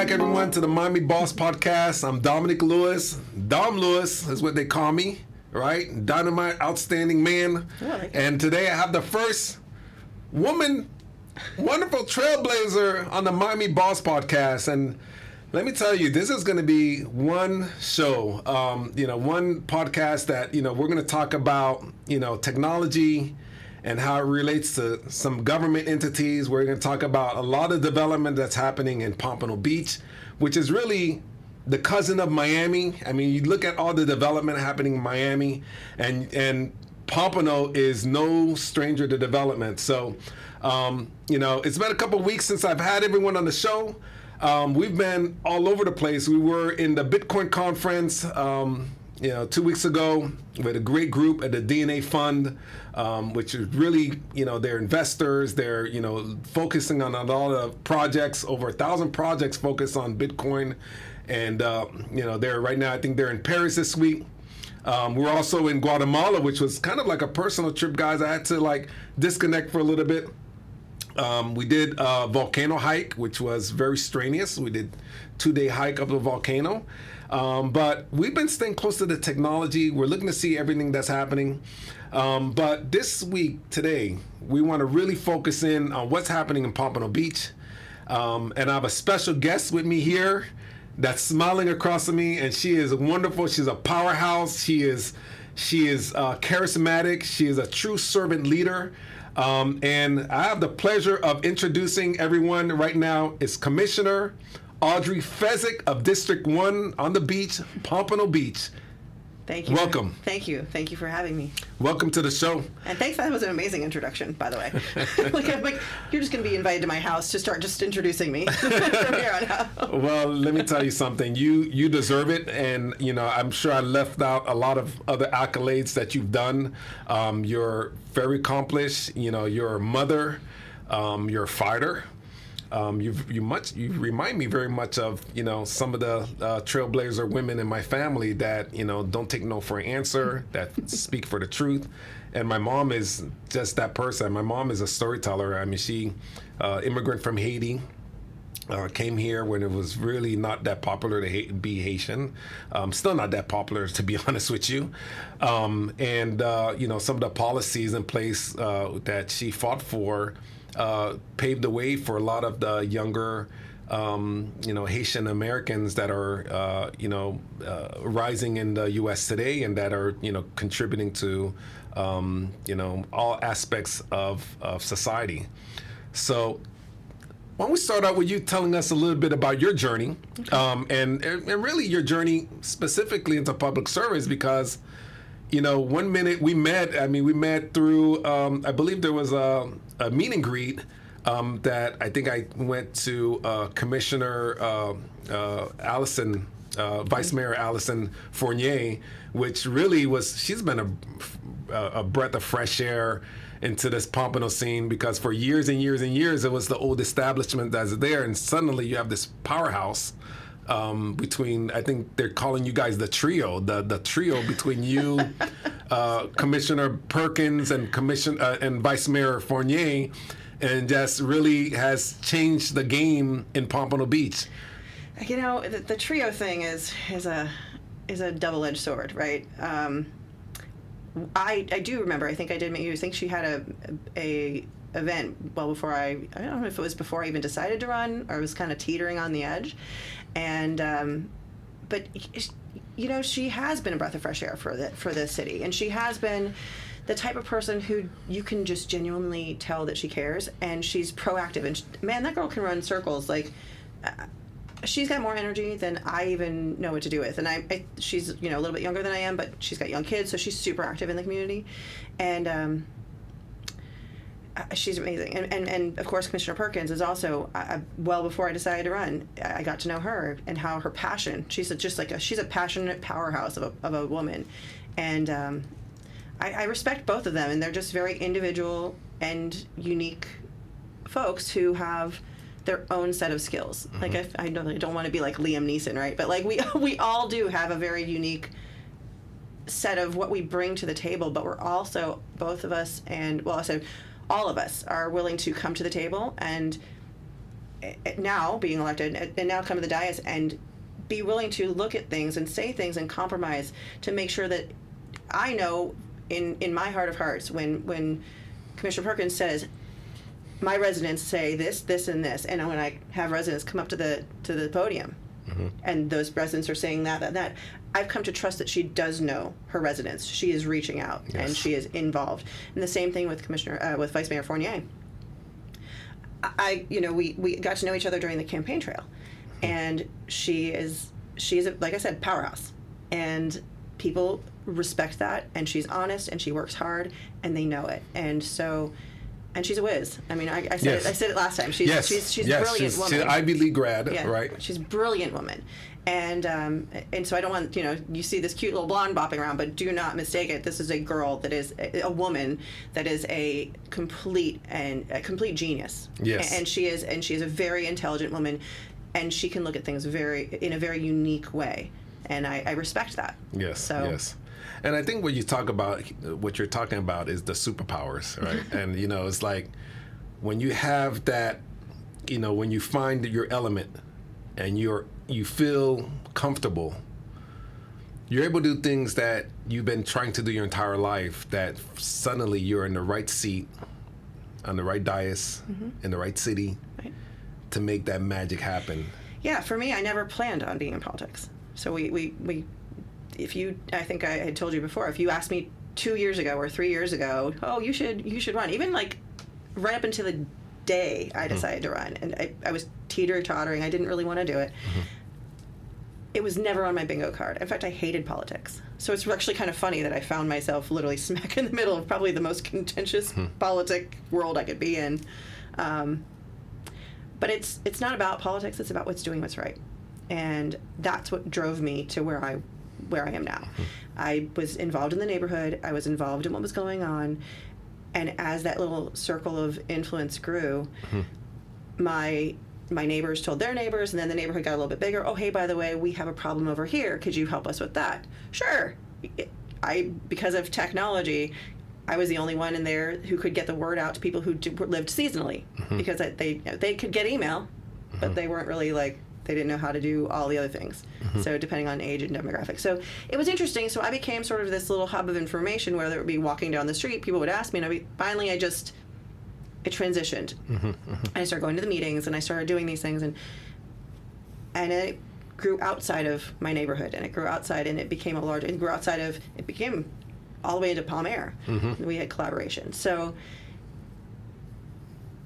back, everyone, to the Miami Boss Podcast. I'm Dominic Lewis. Dom Lewis is what they call me, right? Dynamite, outstanding man. And today I have the first woman, wonderful trailblazer on the Miami Boss Podcast. And let me tell you, this is going to be one show, one podcast that, we're going to talk about, technology and how it relates to some government entities. We're going to talk about a lot of development that's happening in Pompano Beach, which is really the cousin of Miami. I mean, you look at all the development happening in Miami, and Pompano is no stranger to development. So, it's been a couple weeks since I've had everyone on the show. We've been all over the place. We were in the Bitcoin conference, 2 weeks ago with a great group at the DNA Fund, which is really, they're investors. They're, focusing on a lot of projects, over 1,000 projects focused on Bitcoin. And, they're right now, I think they're in Paris this week. We're also in Guatemala, which was kind of like a personal trip, guys. I had to disconnect for a little bit. We did a volcano hike, which was very strenuous. We did a 2-day hike up the volcano. But we've been staying close to the technology. We're looking to see everything that's happening. But this week, today, we want to really focus in on what's happening in Pompano Beach. And I have a special guest with me here that's smiling across at me, and she is wonderful. She's a powerhouse. She is charismatic. She is a true servant leader. And I have the pleasure of introducing everyone right now. It's Commissioner Audrey Fesik of District 1 on the beach, Pompano Beach. Thank you. Welcome. Thank you. Thank you for having me. Welcome to the show. And thanks. That was an amazing introduction, by the way. You're just going to be invited to my house to start just introducing me from here on out. Well, let me tell you something. You deserve it. And, I'm sure I left out a lot of other accolades that you've done. You're very accomplished. You're a mother. You're a fighter. You remind me very much of some of the trailblazer women in my family that don't take no for an answer, that speak for the truth. And my mom is just that person. My mom is a storyteller. I mean, she immigrant from Haiti. Came here when it was really not that popular to be Haitian. Still not that popular, to be honest with you. Some of the policies in place that she fought for paved the way for a lot of the younger, Haitian Americans that are, rising in the U.S. today, and that are, contributing to, all aspects of society. So why don't we start out with you telling us a little bit about your journey, and really your journey specifically into public service, because, one minute we met through, I believe there was a meet and greet that I think I went to Commissioner Allison, Vice Mayor Allison Fournier, which really she's been a breath of fresh air into this Pompano scene, because for years and years and years it was the old establishment that's there, and suddenly you have this powerhouse between, I think they're calling you guys the trio, the trio between you, Commissioner Perkins, and and Vice Mayor Fournier, and just really has changed the game in Pompano Beach. The trio thing is a double-edged sword, right? I do remember. I think I did meet you. I think she had a event well before I don't know if it was before I even decided to run, or it was kind of teetering on the edge, and but she has been a breath of fresh air for the city, and she has been the type of person who you can just genuinely tell that she cares, and she's proactive, and man, that girl can run circles she's got more energy than I even know what to do with. And she's, a little bit younger than I am, but she's got young kids, so she's super active in the community. And she's amazing. And of course, Commissioner Perkins is also, well before I decided to run, I got to know her and how her passion, she's a passionate powerhouse of a woman. And I respect both of them, and they're just very individual and unique folks who have their own set of skills. Mm-hmm. I don't want to be like Liam Neeson, right? But we all do have a very unique set of what we bring to the table, but we're also, both of us, and all of us are willing to come to the table and now being elected, and now come to the dais and be willing to look at things and say things and compromise to make sure that I know in my heart of hearts when Commissioner Perkins says, my residents say this, this, and this, and when I have residents come up to the podium, and those residents are saying that, I've come to trust that she does know her residents. She is reaching out, and she is involved. And the same thing with with Vice Mayor Fournier. We got to know each other during the campaign trail, and she's like I said, powerhouse, and people respect that, and she's honest, and she works hard, and they know it, and so. And she's a whiz. I mean, I said it last time. She's a brilliant woman. She's an Ivy League grad, right? She's a brilliant woman. And so I don't want, you see this cute little blonde bopping around, but do not mistake it. This is a girl that is a woman that is a complete genius. Yes. And she is a very intelligent woman, and she can look at things in a very unique way. And I respect that. Yes. Yes. And I think what you're talking about is the superpowers, right? And, it's like when you have that, when you find your element and you feel comfortable, you're able to do things that you've been trying to do your entire life, that suddenly you're in the right seat, on the right dais, in the right city, to make that magic happen. Yeah, for me, I never planned on being in politics. So I think I had told you before, if you asked me 2 years ago or 3 years ago, oh, you should run, even like right up until the day I decided to run, and I was teeter-tottering, I didn't really want to do it. It was never on my bingo card. In fact, I hated politics. So it's actually kind of funny that I found myself literally smack in the middle of probably the most contentious politic world I could be in. But it's not about politics, it's about what's right. And that's what drove me to where I am now. I was involved in the neighborhood. I was involved in what was going on. And as that little circle of influence grew, my neighbors told their neighbors, and then the neighborhood got a little bit bigger. Oh, hey, by the way, we have a problem over here. Could you help us with that? Sure. Because of technology, I was the only one in there who could get the word out to people who lived seasonally, because they could get email, but they weren't really they didn't know how to do all the other things. So depending on age and demographic. So it was interesting. So I became sort of this little hub of information, whether it would be walking down the street, people would ask me, and finally it transitioned. And I started going to the meetings, and I started doing these things, and it grew outside of my neighborhood, and it grew outside, and it became it became all the way into Palm Air. We had collaboration. So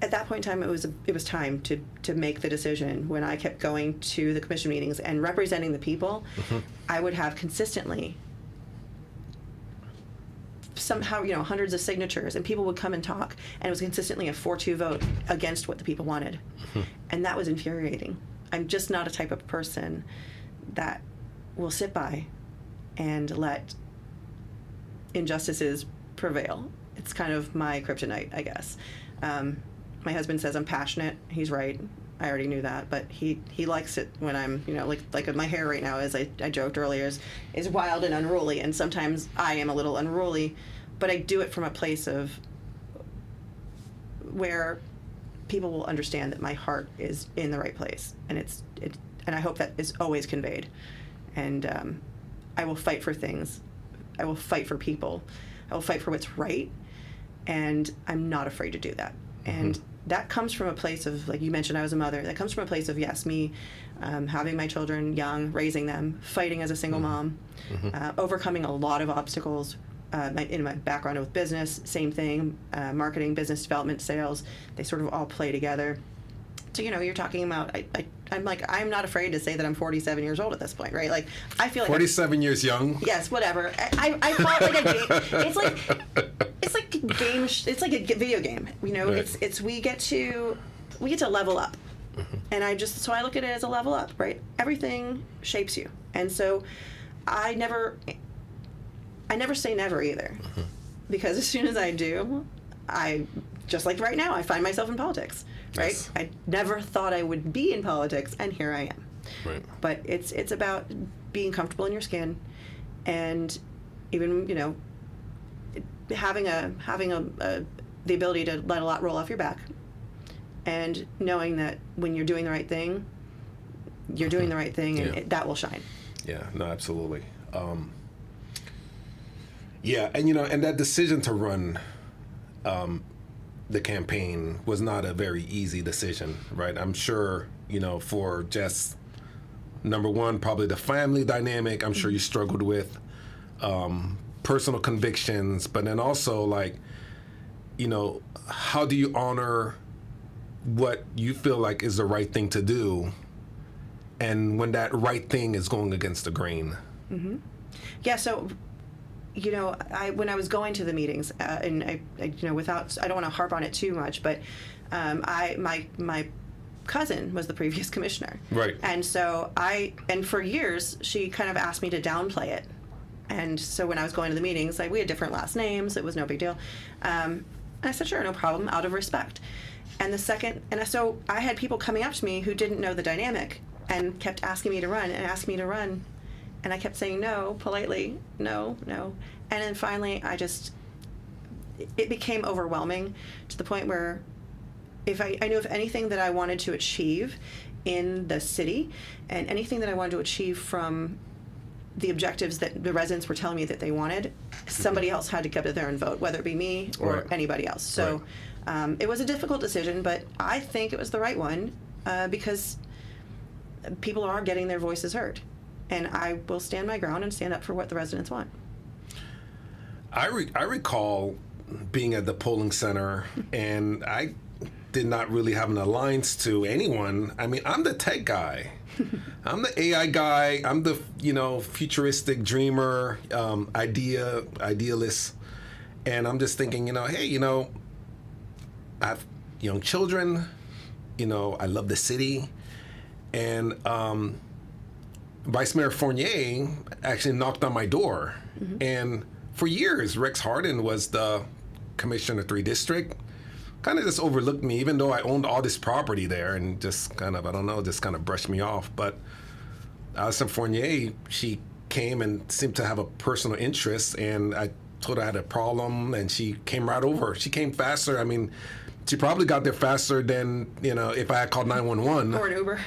at that point in time, it was time to make the decision. When I kept going to the commission meetings and representing the people, I would have consistently somehow, hundreds of signatures, and people would come and talk, and it was consistently a 4-2 vote against what the people wanted. And that was infuriating. I'm just not a type of person that will sit by and let injustices prevail. It's kind of my kryptonite, I guess. My husband says I'm passionate. He's right. I already knew that, but he likes it when I'm, like my hair right now, as I joked earlier, is wild and unruly, and sometimes I am a little unruly, but I do it from a place of where people will understand that my heart is in the right place, and and I hope that is always conveyed. And I will fight for things. I will fight for people. I will fight for what's right, and I'm not afraid to do that. And that comes from a place of, like you mentioned, I was a mother. That comes from a place of, yes, me having my children young, raising them, fighting as a single mom, overcoming a lot of obstacles in my background with business, same thing, marketing, business development, sales, they sort of all play together. So, you're talking about, I'm not afraid to say that I'm 47 years old at this point, right? Like, I feel like 47 years young. Yes, whatever. I felt like a game. It's like a game. It's like a video game. Right. We get to level up, and I look at it as a level up, right? Everything shapes you, and so I never say never either, because as soon as I do, just like right now, I find myself in politics. Right? Yes. I never thought I would be in politics, and here I am. Right. But it's about being comfortable in your skin, and even having the ability to let a lot roll off your back, and knowing that when you're doing the right thing, you're doing the right thing, and Yeah. that will shine. Yeah, no, absolutely. Yeah, and and that decision to run the campaign was not a very easy decision, right? I'm sure, for just number one, probably the family dynamic, I'm sure you struggled with, personal convictions, but then also like, how do you honor what you feel like is the right thing to do, and when that right thing is going against the grain? Yeah, so when I was going to the meetings, and I without, I don't want to harp on it too much, but my cousin was the previous commissioner, Right. and so and for years she kind of asked me to downplay it, and so when I was going to the meetings, like we had different last names, it was no big deal, and I said sure, no problem, out of respect. And so I had people coming up to me who didn't know the dynamic and kept asking me to run and asking me to run. And I kept saying no, politely, no. And then finally, it became overwhelming to the point where I knew if anything that I wanted to achieve in the city and anything that I wanted to achieve from the objectives that the residents were telling me that they wanted, somebody else had to get up there and vote, whether it be me or Right. anybody else. So it was a difficult decision, but I think it was the right one because people are getting their voices heard. And I will stand my ground and stand up for what the residents want. I recall being at the polling center, and I did not really have an alliance to anyone. I mean, I'm the tech guy. I'm the AI guy. I'm the futuristic dreamer, idealist, and I'm just thinking, hey, I have young children. I love the city, and Vice Mayor Fournier actually knocked on my door. And for years, Rex Harden was the Commissioner 3 District. Kind of just overlooked me, even though I owned all this property there, and just kind of, just kind of brushed me off. But Alison Fournier, she came and seemed to have a personal interest, and I told her I had a problem, and she came right over. She came faster. I mean, she probably got there faster than, if I had called 911. Or an Uber.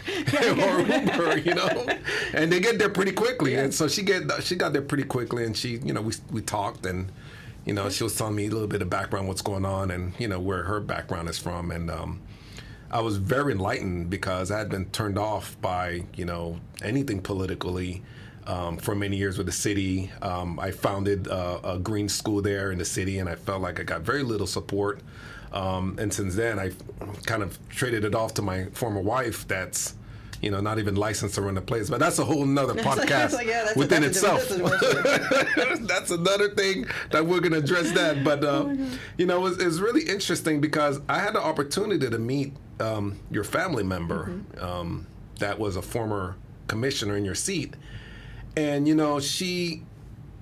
Or Uber, and they get there pretty quickly. And so she got there pretty quickly, and she, we talked, and, she was telling me a little bit of background, what's going on, and, where her background is from. And I was very enlightened because I had been turned off by, anything politically for many years with the city. I founded a green school there in the city, and I felt like I got very little support. And since then, I kind of traded it off to my former wife that's, not even licensed to run the place. But that's a whole nother podcast within itself. That's another thing that we're going to address that. But, it's really interesting because I had the opportunity to meet your family member that was a former commissioner in your seat. And, she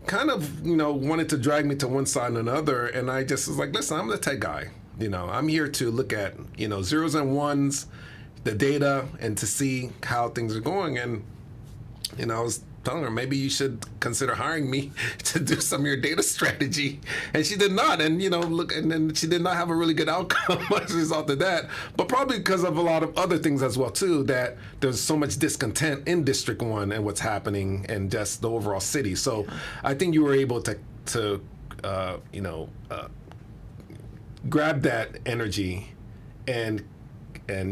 kind of, wanted to drag me to one side and another. And I just was like, listen, I'm the tech guy. I'm here to look at, zeros and ones, the data, and to see how things are going. And, I was telling her, maybe you should consider hiring me to do some of your data strategy. And she did not. And, and then she did not have a really good outcome as a result of that. But probably because of a lot of other things as well, too, that there's so much discontent in District 1 and what's happening and just the overall city. So I think you were able to grab that energy and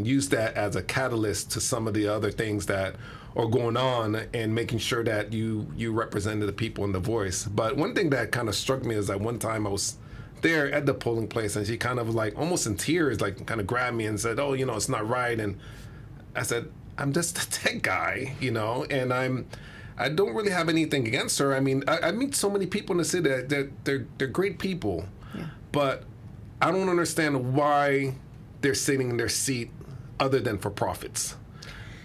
use that as a catalyst to some of the other things that are going on and making sure that you represented the people and the voice. But one thing that kind of struck me is that one time I was there at the polling place and she kind of like almost in tears, like kind of grabbed me and said, oh, it's not right. And I said, I'm just a tech guy, and I don't really have anything against her. I mean, I meet so many people in the city that they're great people, but I don't understand why they're sitting in their seat other than for profits.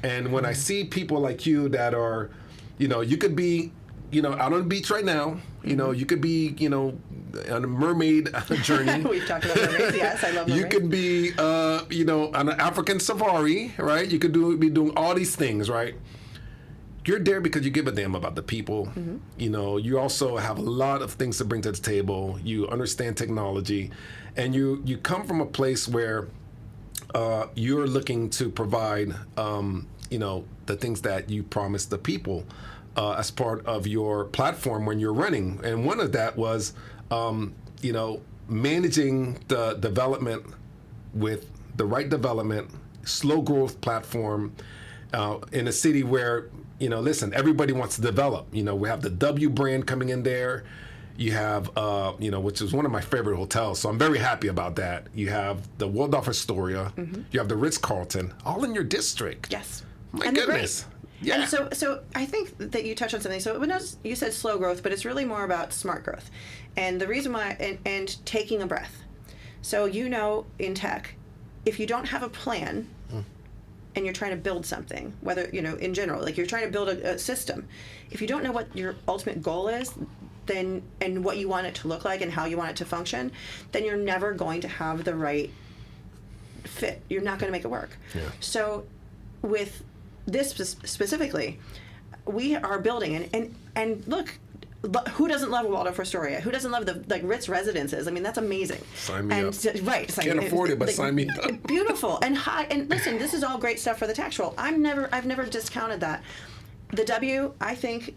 And when I see people like you that are, you could be, out on the beach right now, you could be, on a mermaid journey. We've talked about mermaids, yes, I love mermaids. You could be, on an African safari, right? You could be doing all these things, right? You're there because you give a damn about the people. You also have a lot of things to bring to the table. You understand technology, and you come from a place where you're looking to provide, the things that you promised the people as part of your platform when you're running. And one of that was, managing the development with the right development, slow growth platform in a city where, listen, everybody wants to develop. We have the W brand coming in there. You have, which is one of my favorite hotels, so I'm very happy about that. You have the Waldorf Astoria. You have the Ritz-Carlton, all in your district. Yes. My and goodness. Yeah. And so I think that you touched on something. So you said slow growth, but it's really more about smart growth. And the reason why, and taking a breath. So in tech, if you don't have a plan and you're trying to build something, whether, in general, like you're trying to build a system, if you don't know what your ultimate goal is, then and what you want it to look like and how you want it to function, then you're never going to have the right fit. You're not going to make it work. Yeah. So with this specifically, we are building and look, who doesn't love Waldorf Astoria? Who doesn't love the Ritz residences? I mean, that's amazing. Sign me up. Right. Can't afford it, but sign me up. Beautiful and high. And listen, this is all great stuff for the tax roll. I've never discounted that. The W, I think,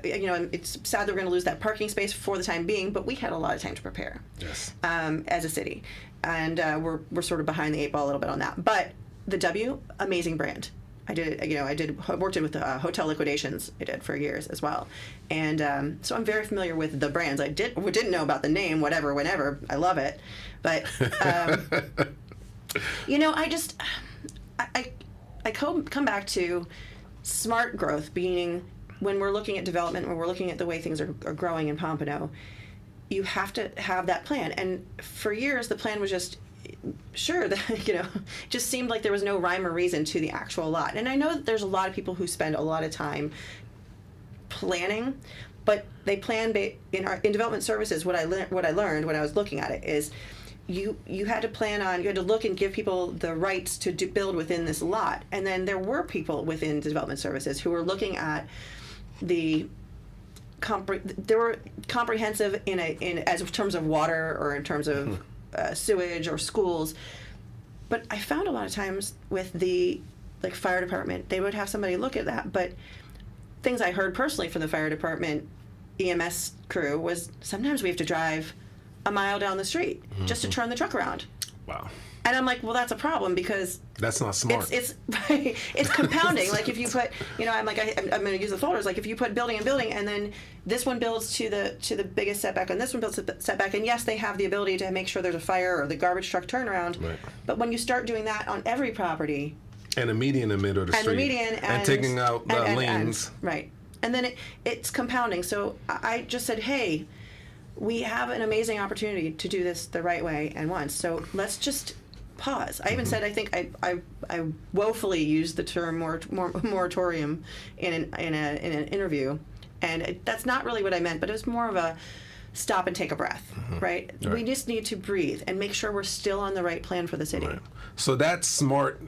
it's sad that we're going to lose that parking space for the time being, but we had a lot of time to prepare. Yes. As a city, and we're sort of behind the eight ball a little bit on that. But the W, amazing brand. I worked with hotel liquidations. I did for years as well, and so I'm very familiar with the brands. I didn't know about the name, whatever, whenever. I love it, but I come back to smart growth being when we're looking at development, when we're looking at the way things are growing in Pompano. You have to have that plan, and for years the plan was just. Sure, just seemed like there was no rhyme or reason to the actual lot. And I know that there's a lot of people who spend a lot of time planning, but they plan in development services. What I learned when I was looking at it is, you had to plan on, you had to look and give people the rights to build within this lot. And then there were people within development services who were looking at they were comprehensive in terms of water or in terms of sewage or schools. But I found a lot of times with the fire department, they would have somebody look at that. But things I heard personally from the fire department EMS crew was sometimes we have to drive a mile down the street just to turn the truck around. Wow. And I'm like, well, that's a problem because that's not smart. It's compounding. Like if you put, I'm going to use the folders. Like if you put building and building, and then this one builds to the biggest setback, and this one builds to the setback, and yes, they have the ability to make sure there's a fire or the garbage truck turnaround. Right. But when you start doing that on every property, and a median in the middle of the street, and the median, and taking out the lanes, right, and then it's compounding. So I just said, hey, we have an amazing opportunity to do this the right way and once. So let's just pause. I even said, I think I woefully used the term moratorium in an interview, and that's not really what I meant, but it was more of a stop and take a breath, right? We just need to breathe and make sure we're still on the right plan for the city. Right. So that smart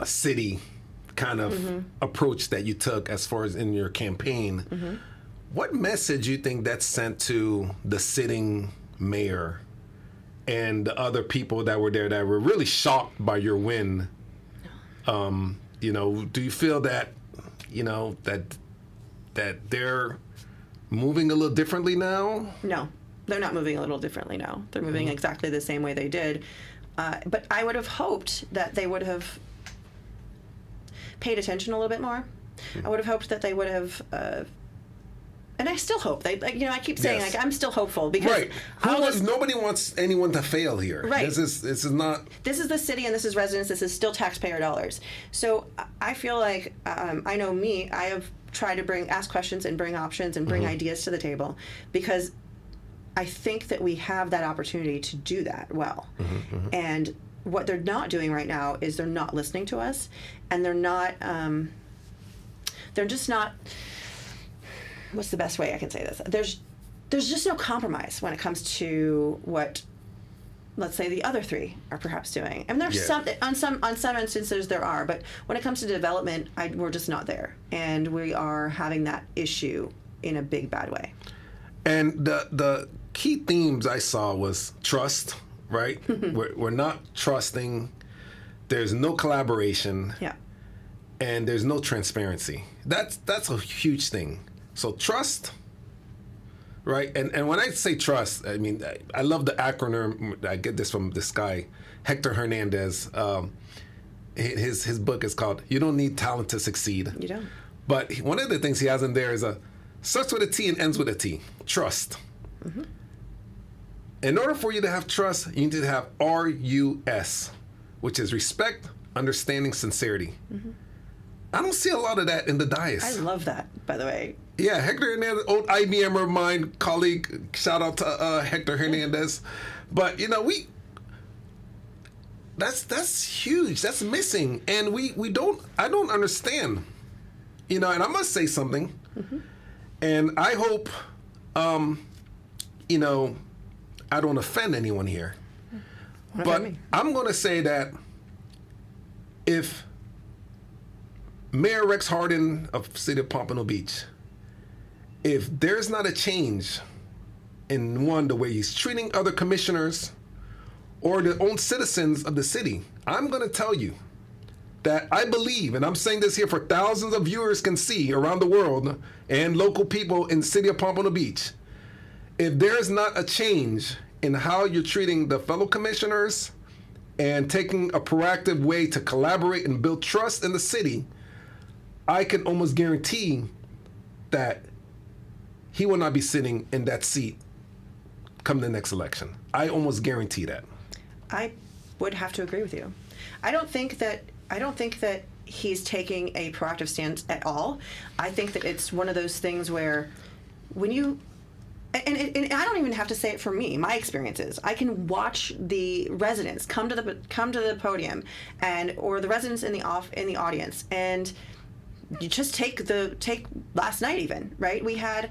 city kind of approach that you took as far as in your campaign, what message do you think that sent to the sitting mayor and the other people that were there that were really shocked by your win? Do you feel that, that they're moving a little differently now? No, they're not moving a little differently now. They're moving exactly the same way they did. But I would have hoped that they would have paid attention a little bit more. I would have hoped that they would have... and I still hope I keep saying I'm still hopeful because nobody wants anyone to fail here. Right. This is not. This is the city and this is residents. This is still taxpayer dollars. So I feel like I know me. I have tried to ask questions and bring options and bring ideas to the table because I think that we have that opportunity to do that well. And what they're not doing right now is they're not listening to us, and they're not. They're just not. What's the best way I can say this? There's just no compromise when it comes to what, let's say, the other three are perhaps doing. And there's some on some instances there are, but when it comes to development, we're just not there, and we are having that issue in a big bad way. And the key themes I saw was trust, right? We're not trusting there's no collaboration, Yeah. and there's no transparency. That's a huge thing. So trust, right? And when I say trust, I mean, I love the acronym. I get this from this guy, Hector Hernandez. His book is called "You Don't Need Talent to Succeed." You don't. But one of the things he has in there is starts with a T and ends with a T. Trust. Mm-hmm. In order for you to have trust, you need to have RUS, which is respect, understanding, sincerity. Mm-hmm. I don't see a lot of that in the dais. I love that, by the way. Yeah, Hector Hernandez, old IBMer of mine, colleague. Shout out to Hector Hernandez. But that's huge. That's missing, and we don't. I don't understand. And I must say something, mm-hmm. and I hope, I don't offend anyone here. But I'm going to say that if Mayor Rex Harden of City of Pompano Beach, if there's not a change in the way he's treating other commissioners or the own citizens of the city, I'm going to tell you that I believe, and I'm saying this here for thousands of viewers can see around the world and local people in the city of Pompano Beach, if there's not a change in how you're treating the fellow commissioners and taking a proactive way to collaborate and build trust in the city, I can almost guarantee that he will not be sitting in that seat come the next election. I almost guarantee that. I would have to agree with you. I don't think that he's taking a proactive stance at all. I think that it's one of those things where when you and I don't even have to say it for me. My experiences, I can watch the residents come to the podium, or the residents in the audience, and you just take last night even, right? We had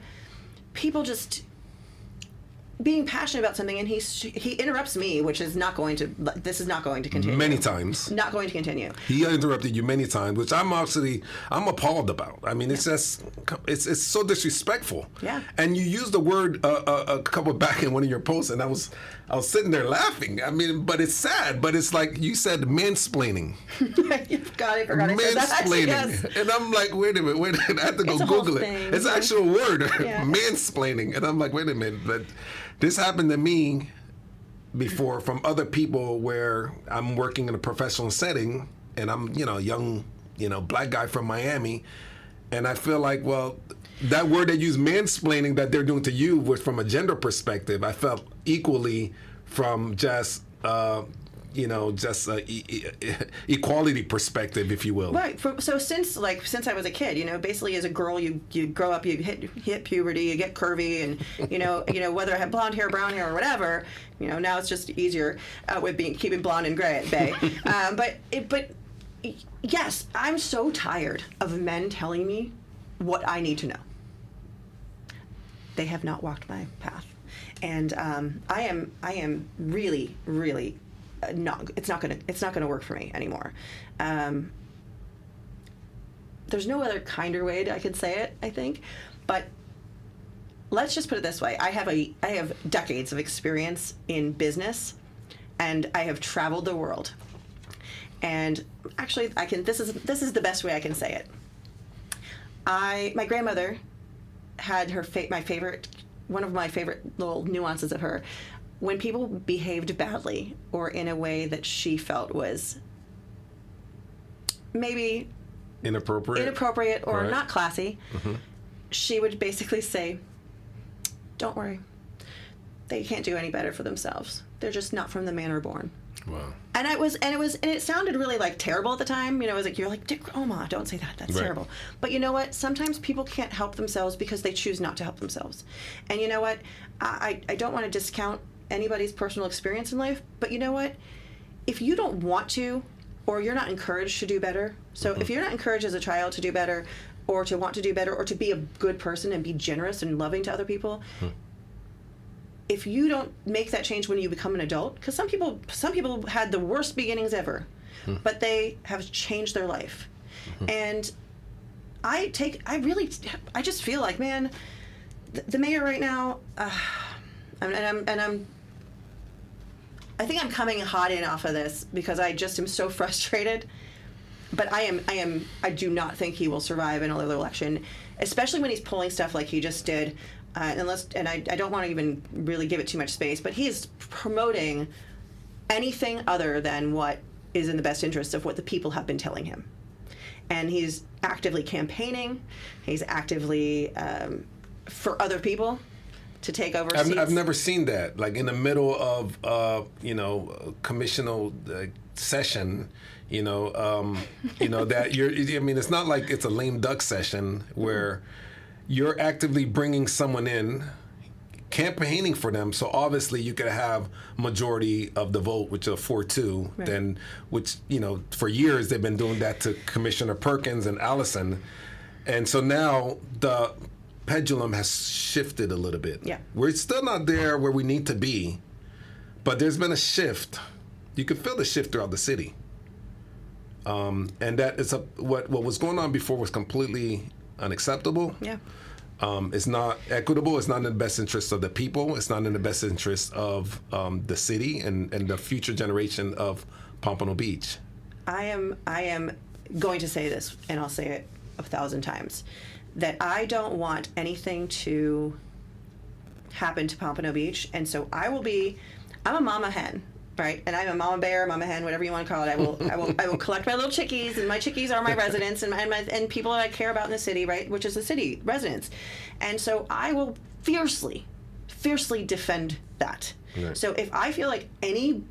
people just being passionate about something, and he interrupts me, which is not going to. This is not going to continue. Many times. Not going to continue. He interrupted you many times, which I'm appalled about. I mean, it's just it's so disrespectful. Yeah. And you used the word a couple back in one of your posts, and I was sitting there laughing. I mean, but it's sad. But it's like you said, mansplaining. I forgot mansplaining, yes. And I'm like, wait a minute. I have to go Google it. It's an actual word, mansplaining, and I'm like, wait a minute, but. This happened to me before from other people where I'm working in a professional setting and I'm, young, black guy from Miami. And I feel like, well, that word they use, mansplaining, that they're doing to you was from a gender perspective. I felt equally from just equality perspective, if you will. Right. So since I was a kid, basically as a girl, you grow up, you hit puberty, you get curvy, and whether I have blonde hair, brown hair, or whatever, now it's just easier with keeping blonde and gray at bay. But yes, I'm so tired of men telling me what I need to know. They have not walked my path, and I am really, really. It's not gonna work for me anymore. There's no other kinder way I could say it, I think, but let's just put it this way: I have decades of experience in business, and I have traveled the world. And actually, This is the best way I can say it. My grandmother had one of my favorite little nuances of her. When people behaved badly or in a way that she felt was maybe inappropriate or not classy, mm-hmm. she would basically say, "Don't worry, they can't do any better for themselves. They're just not from the manor born." Wow. And it sounded really terrible at the time. It was like, you're like, Oma, don't say that. That's terrible. But you know what? Sometimes people can't help themselves because they choose not to help themselves. And you know what? I don't want to discount anybody's personal experience in life, but you know what? If you don't want to, or you're not encouraged to do better, so mm-hmm. if you're not encouraged as a child to do better, or to want to do better, or to be a good person and be generous and loving to other people, mm-hmm. if you don't make that change when you become an adult, because some people had the worst beginnings ever, mm-hmm. but they have changed their life, mm-hmm. and I just feel like, man, the mayor right now, I think I'm coming hot in off of this because I just am so frustrated. But I do not think he will survive another election, especially when he's pulling stuff like he just did. I don't want to even really give it too much space, but he is promoting anything other than what is in the best interest of what the people have been telling him. And he's actively campaigning. He's actively for other people to take over seats. I've never seen that. Like in the middle of commissional session, that you're. I mean, it's not like it's a lame duck session where you're actively bringing someone in, campaigning for them. So obviously you could have majority of the vote, which is a 4-2. Right. Then, which for years they've been doing that to Commissioner Perkins and Allison, and so now the pendulum has shifted a little bit. Yeah. We're still not there where we need to be, but there's been a shift. You can feel the shift throughout the city. And that is what was going on before was completely unacceptable. Yeah. It's not equitable. It's not in the best interest of the people. It's not in the best interest of the city and the future generation of Pompano Beach. I am going to say this, and I'll say it 1,000 times, that I don't want anything to happen to Pompano Beach, and so I'm a mama hen, right? And I'm a mama bear, mama hen, whatever you want to call it. I will collect my little chickies, and my chickies are my residents and people that I care about in the city, right? Which is the city residents, and so I will fiercely defend that. Right. So if I feel like any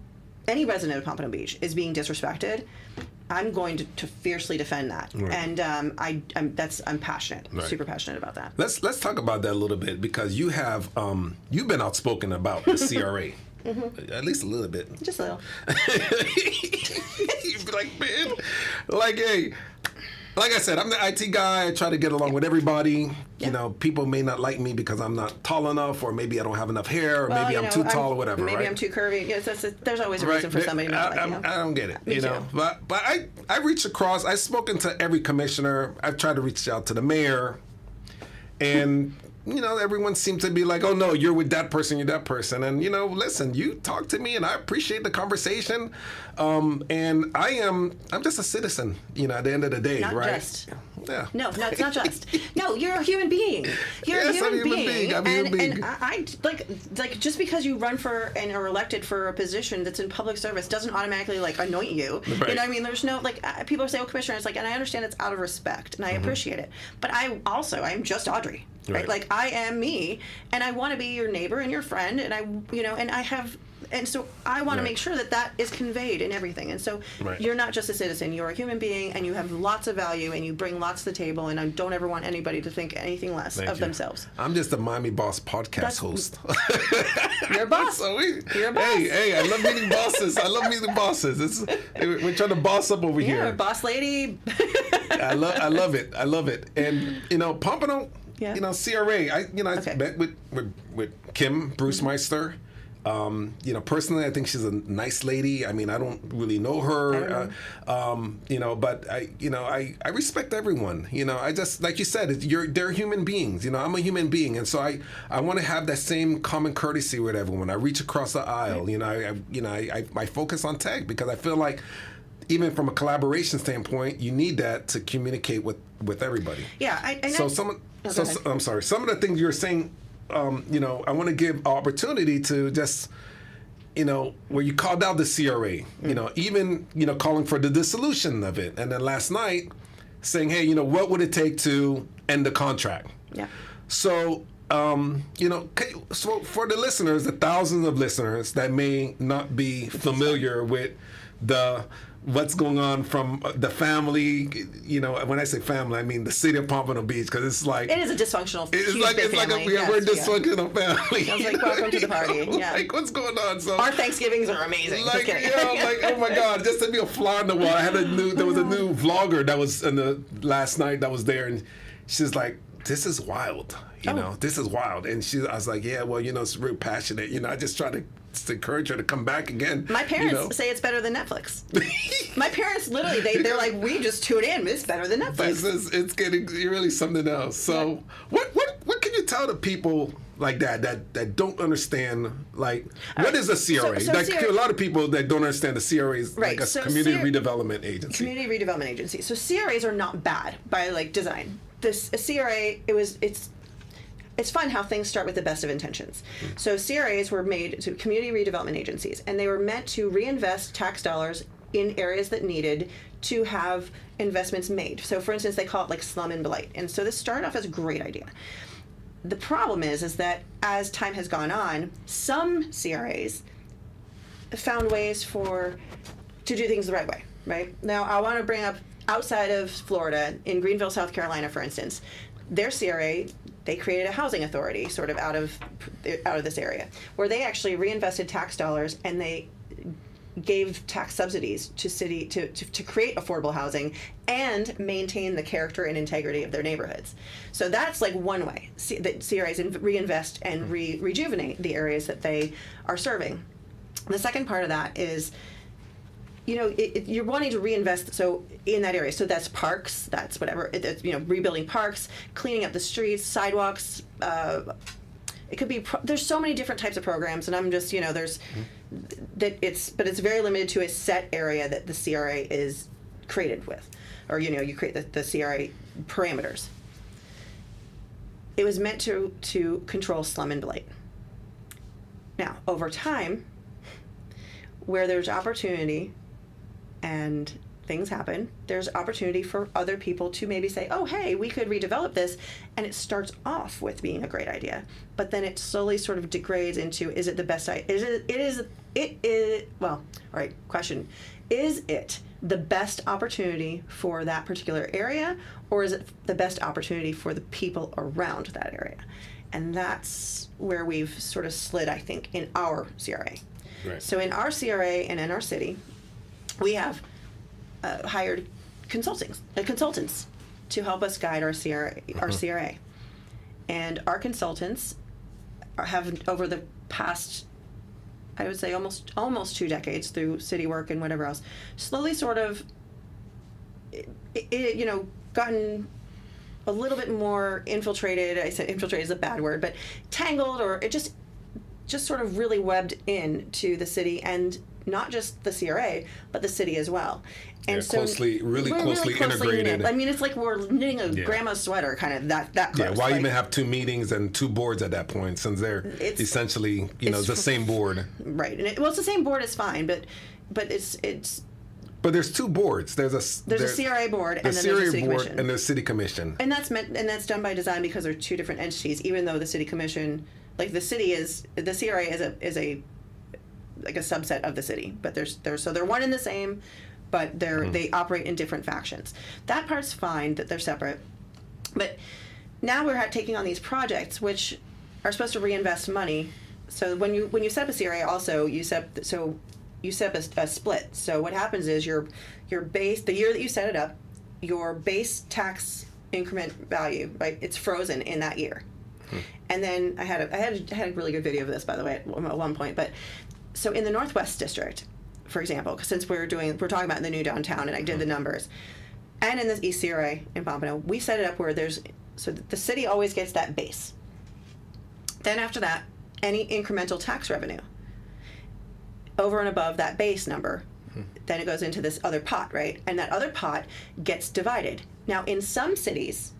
resident of Pompano Beach is being disrespected, I'm going to fiercely defend that, right. And I'm passionate, right. Super passionate about that. Let's talk about that a little bit because you have you've been outspoken about the CRA, at least a little bit. Just a little. You'd be like, man, hey. Like I said, I'm the IT guy. I try to get along with everybody. Yeah. People may not like me because I'm not tall enough, or maybe I don't have enough hair, or maybe I'm too tall, or whatever. Maybe right? I'm too curvy. Yes, there's always a reason for somebody not to like you. I don't get it. Me too. But I reach across. I've spoken to every commissioner. I've tried to reach out to the mayor, and everyone seems to be like, oh no, you're with that person, you're that person, and listen, you talk to me, and I appreciate the conversation, and I'm just a citizen, at the end of the day, Not right? just. Yeah. No, it's not just. No, you're a human being. You're Yes, a human I'm a human being. I'm a human being. And I like just because you run for and are elected for a position that's in public service doesn't automatically anoint you. Right. You know what I mean? There's no people say, "Oh, Commissioner," it's and I understand it's out of respect, and I appreciate it. But I'm just Audrey, right? Right. I am me, and I want to be your neighbor and your friend, and so I want to Right. make sure that is conveyed in everything. And so Right. you're not just a citizen; you're a human being, and you have lots of value, and you bring lots to the table. And I don't ever want anybody to think anything less Thank of you. themselves. I'm just a Miami Boss podcast host. You're a boss. You're a boss. Hey, I love meeting bosses. We're trying to boss up over Yeah, here. boss lady. I love it. And Pompano, Yeah. CRA. I Okay. met with Kim Bruce Meister. Personally, I think she's a nice lady. I mean, I don't really know her, but I respect everyone. I just, like you said, they're human beings. I'm a human being, and so I want to have that same common courtesy with everyone. I reach across the aisle. I focus on tech because I feel like, even from a collaboration standpoint, you need that to communicate with everybody. Yeah, I'm sorry. Some of the things you're saying. I want to give opportunity to just, where you called out the CRA, even, calling for the dissolution of it. And then last night saying, hey, what would it take to end the contract? Yeah. So, so for the listeners, the thousands of listeners that may not be familiar with what's going on from the family, when I say family, I mean the city of Pompano Beach, because it's like... It is a dysfunctional It's huge like big family. we're a dysfunctional family. I was like, welcome to the party. Yeah. Like, what's going on? So Our Thanksgivings are amazing. Just kidding. oh my God, just to be a fly in the wall. There was a new vlogger that was last night that was there, and she's like, this is wild. This is wild. And I was like, yeah, well, it's real passionate. I just try to encourage her to come back again. My parents say it's better than Netflix. My parents literally, they're like, we just tune in. It's better than Netflix. It's getting really something else. So what can you tell the people like that don't understand, like, what is a CRA? So like, CRA a lot of people that don't understand the CRA is Right, like a so community CRA redevelopment agency. Community redevelopment agency. So CRAs are not bad by like design. A CRA, it's fun how things start with the best of intentions. So CRAs were made to community redevelopment agencies, and they were meant to reinvest tax dollars in areas that needed to have investments made. So for instance, they call it like slum and blight. And so this started off as a great idea. The problem is that as time has gone on, some CRAs found ways to do things the right way, right? Now, I want to bring up outside of Florida, in Greenville, South Carolina, for instance, their CRA, they created a housing authority sort of out of this area, where they actually reinvested tax dollars and they gave tax subsidies to city to create affordable housing and maintain the character and integrity of their neighborhoods. So that's like one way that CRAs reinvest and rejuvenate the areas that they are serving. The second part of that is, you're wanting to reinvest in that area. So that's parks, that's whatever, rebuilding parks, cleaning up the streets, sidewalks. It could be, there's so many different types of programs, and I'm just, but it's very limited to a set area that the CRA is created with, or, you create the CRA parameters. It was meant to control slum and blight. Now, over time, where there's opportunity and things happen, there's opportunity for other people to maybe say, oh, hey, we could redevelop this, and it starts off with being a great idea, but then it slowly sort of degrades into, is it the best idea? Question. Is it the best opportunity for that particular area, or is it the best opportunity for the people around that area? And that's where we've sort of slid, I think, in our CRA. Right. So in our CRA and in our city, we have hired consultants to help us guide our CRA. And our consultants have, over the past, I would say almost 2 decades, through city work and whatever else, slowly sort of, gotten a little bit more infiltrated. I said infiltrated is a bad word, but tangled, or it just sort of really webbed into the city, and not just the CRA, but the city as well. And so closely integrated. Knit. I mean, it's like we're knitting a grandma's sweater, kind of that close. Yeah, why even have 2 meetings and 2 boards at that point, since they're essentially, the same board. Right, and it's the same board is fine, but it's. But there's 2 boards. There's a CRA board, and then there's a city commission. And there's city commission. And that's done by design, because they're 2 different entities. Even though the city commission, like the CRA is a like a subset of the city, but they're one and the same, but they operate in different factions. That part's fine that they're separate, but now we're taking on these projects which are supposed to reinvest money. So when you set up a CRA, also you set up a split. So what happens is your base, the year that you set it up, your base tax increment value, right? It's frozen in that year. And then I had a really good video of this, by the way, at one point. But so in the Northwest District, for example, since we're talking about the new downtown, and I did the numbers, and in the East CRA in Pompano, we set it up where the city always gets that base. Then after that, any incremental tax revenue over and above that base number, then it goes into this other pot, right? And that other pot gets divided. Now, in some cities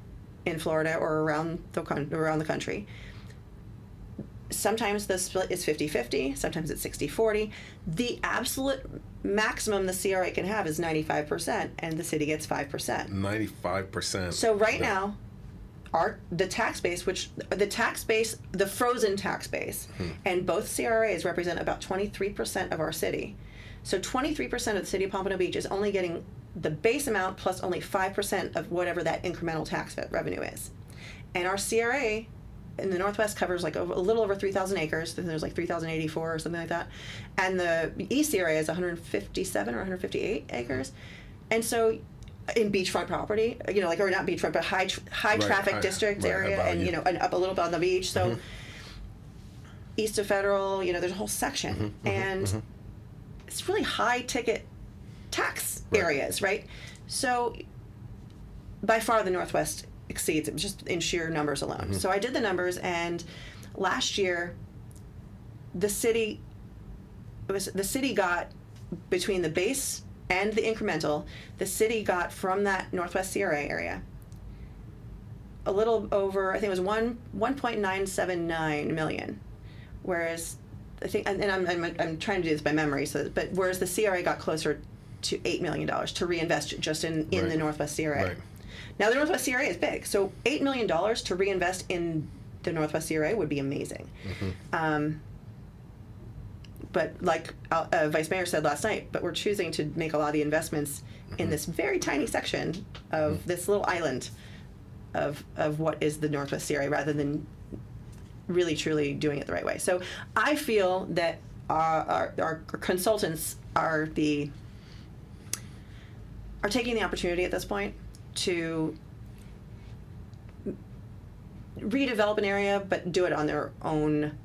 in Florida or around the country, sometimes the split is 50-50, sometimes it's 60-40. The absolute maximum the CRA can have is 95%, and the city gets 5%. 95%. So now, the frozen tax base, and both CRAs represent about 23% of our city. So 23% of the city of Pompano Beach is only getting the base amount plus only 5% of whatever that incremental tax revenue is. And our CRA in the Northwest covers like a little over 3,000 acres. There's like 3,084 or something like that. And the East CRA is 157 or 158 acres. And so in beachfront property, or not beachfront, but high traffic district area, and up a little bit on the beach. So east of Federal, there's a whole section, and it's really high ticket tax areas, right? So by far the Northwest exceeds it, just in sheer numbers alone. So I did the numbers, and Last year, the city got, between the base and the incremental, the city got from that Northwest CRA area a little over, I think it was 1.979 million, whereas I think, and I'm trying to do this by memory, but whereas the CRA got closer to $8 million to reinvest just in Right. the Northwest CRA. Right. Now the Northwest CRA is big, so $8 million to reinvest in the Northwest CRA would be amazing. But like Vice Mayor said last night, but we're choosing to make a lot of the investments in this very tiny section of this little island of what is the Northwest CRA, rather than really truly doing it the right way. So I feel that our consultants are taking the opportunity at this point to redevelop an area, but do it on their own,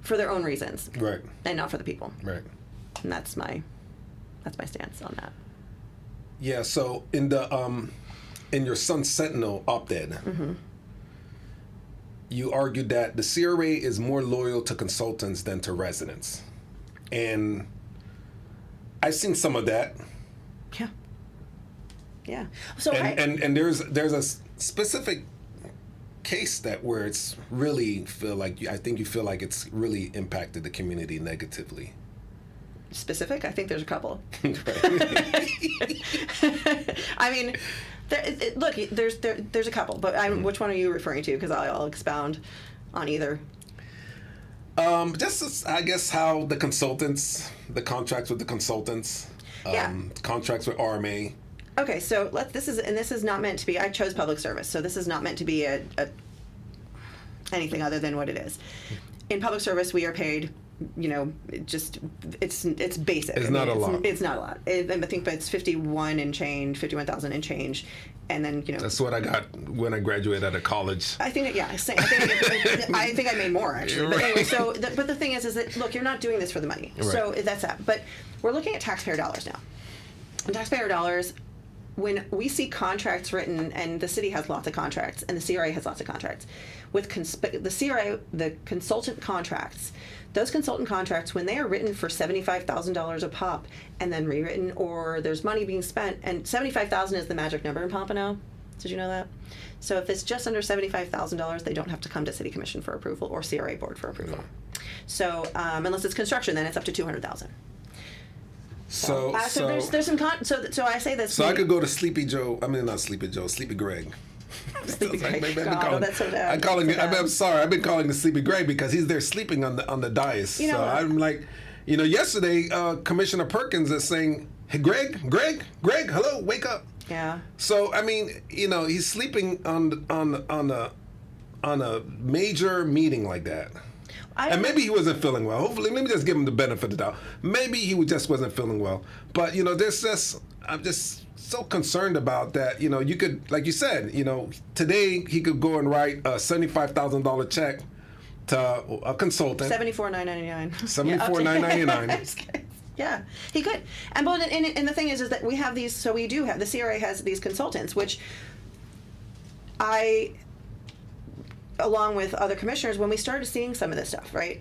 for their own reasons, Right. and not for the people. Right. And that's my stance on that. Yeah. So in the in your Sun Sentinel op-ed, you argued that the CRA is more loyal to consultants than to residents, and I've seen some of that. Yeah. Yeah. So And there's a specific case that where it's really I think you feel like it's really impacted the community negatively. specific, I think there's a couple. Right. I mean, look, there's a couple, but which one are you referring to? Because I'll expound on either. Just I guess how the contracts with the consultants, contracts with RMA. Okay, so this is not meant to be. I chose public service, so this is not meant to be a anything other than what it is. In public service, we are paid. Just it's basic. It's not a lot. It's not a lot. I think, but it's 51,000 and change, and then That's what I got when I graduated out of college. I think I think I made more actually. But anyway, but the thing is that look, you're not doing this for the money. Right. So that's that. But we're looking at taxpayer dollars now. And taxpayer dollars, when we see contracts written, and the city has lots of contracts, and the CRA has lots of contracts, with the CRA, the consultant contracts, those consultant contracts, when they are written for $75,000 a pop, and then rewritten, or there's money being spent, and $75,000 is the magic number in Pompano. Did you know that? So if it's just under $75,000, they don't have to come to City Commission for approval or CRA board for approval. No. So unless it's construction, then it's up to $200,000. So there's some so I say this. So I could go to Sleepy Joe. I mean, not Sleepy Joe. Sleepy Greg. Sleepy Greg. That's so bad. I'm sorry. I've been calling him Sleepy Greg because he's there sleeping on the dais. You know so what? I'm like, yesterday Commissioner Perkins is saying, "Hey, Greg, hello, wake up." Yeah. So I mean, he's sleeping on a major meeting like that. And maybe he wasn't feeling well. Hopefully, let me just give him the benefit of the doubt. Maybe he just wasn't feeling well. But I'm just so concerned about that. You could, like you said, today he could go and write a $75,000 check to a consultant. $74,999. $74,999. Yeah, he could. And the thing is that we have these. So we do have, the CRA has these consultants, which along with other commissioners, when we started seeing some of this stuff, right,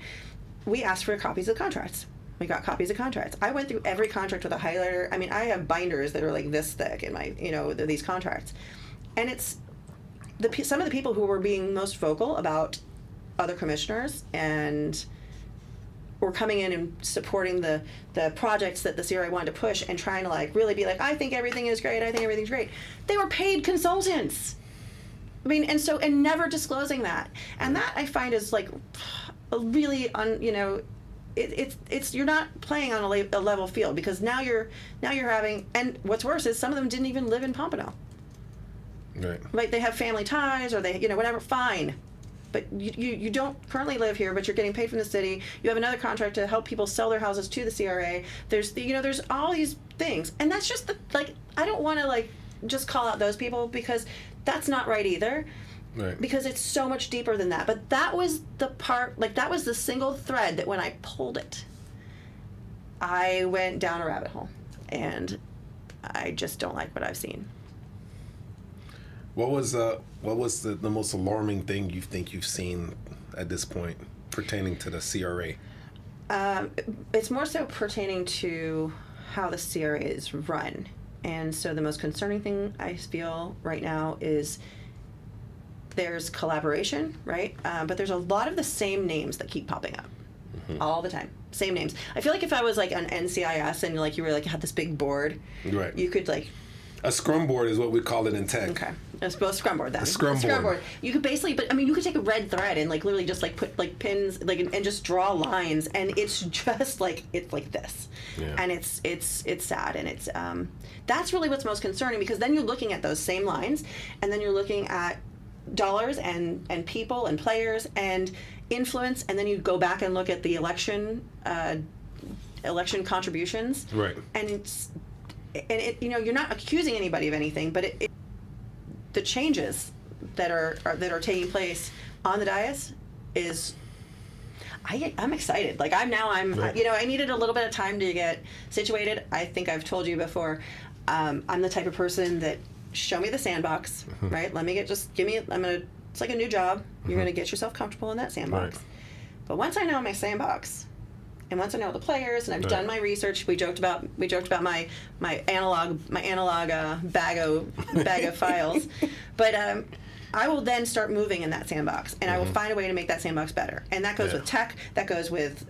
we asked for copies of contracts. We got copies of contracts. I went through every contract with a highlighter. I mean, I have binders that are like this thick in my, these contracts. And it's some of the people who were being most vocal about other commissioners and were coming in and supporting the projects that the CRA wanted to push and trying to really be like, I think everything is great. I think everything's great. They were paid consultants. I mean, and never disclosing that, and that I find is like a really it's you're not playing on a level field, because now you're having, and what's worse is some of them didn't even live in Pompano. Right. Like they have family ties, or they whatever. Fine, but you don't currently live here, but you're getting paid from the city. You have another contract to help people sell their houses to the CRA. There's there's all these things, and that's just I don't want to just call out those people, because that's not right either. Right. Because it's so much deeper than that. But that was the part, that was the single thread that when I pulled it, I went down a rabbit hole. And I just don't like what I've seen. What was the most alarming thing you think you've seen at this point pertaining to the CRA? It's more so pertaining to how the CRA is run. And so the most concerning thing I feel right now is there's collaboration, right? But there's a lot of the same names that keep popping up all the time. Same names. I feel like if I was like an NCIS and like you were like had this big board, Right. you could like A scrum board is what we call it in tech. okay. I suppose scrum board then. A scrum board. You could basically, but I mean, you could take a red thread and like literally just like put like pins like and just draw lines, and it's just like it's like this, Yeah. and it's sad, and it's that's really what's most concerning, because then you're looking at those same lines, and then you're looking at dollars and people and players and influence, and then you go back and look at the election contributions, Right. and it you know, you're not accusing anybody of anything, but the changes that are taking place on the dais is I'm excited. Like Right. you know, I needed a little bit of time to get situated. I think I've told you before, I'm the type of person that show me the sandbox, right? It's like a new job. You're gonna get yourself comfortable in that sandbox. Right. But once I know my sandbox, and once I know the players, and I've Right. done my research, we joked about my analog bag of files, but I will then start moving in that sandbox, and I will find a way to make that sandbox better. And that goes Yeah. with tech, that goes with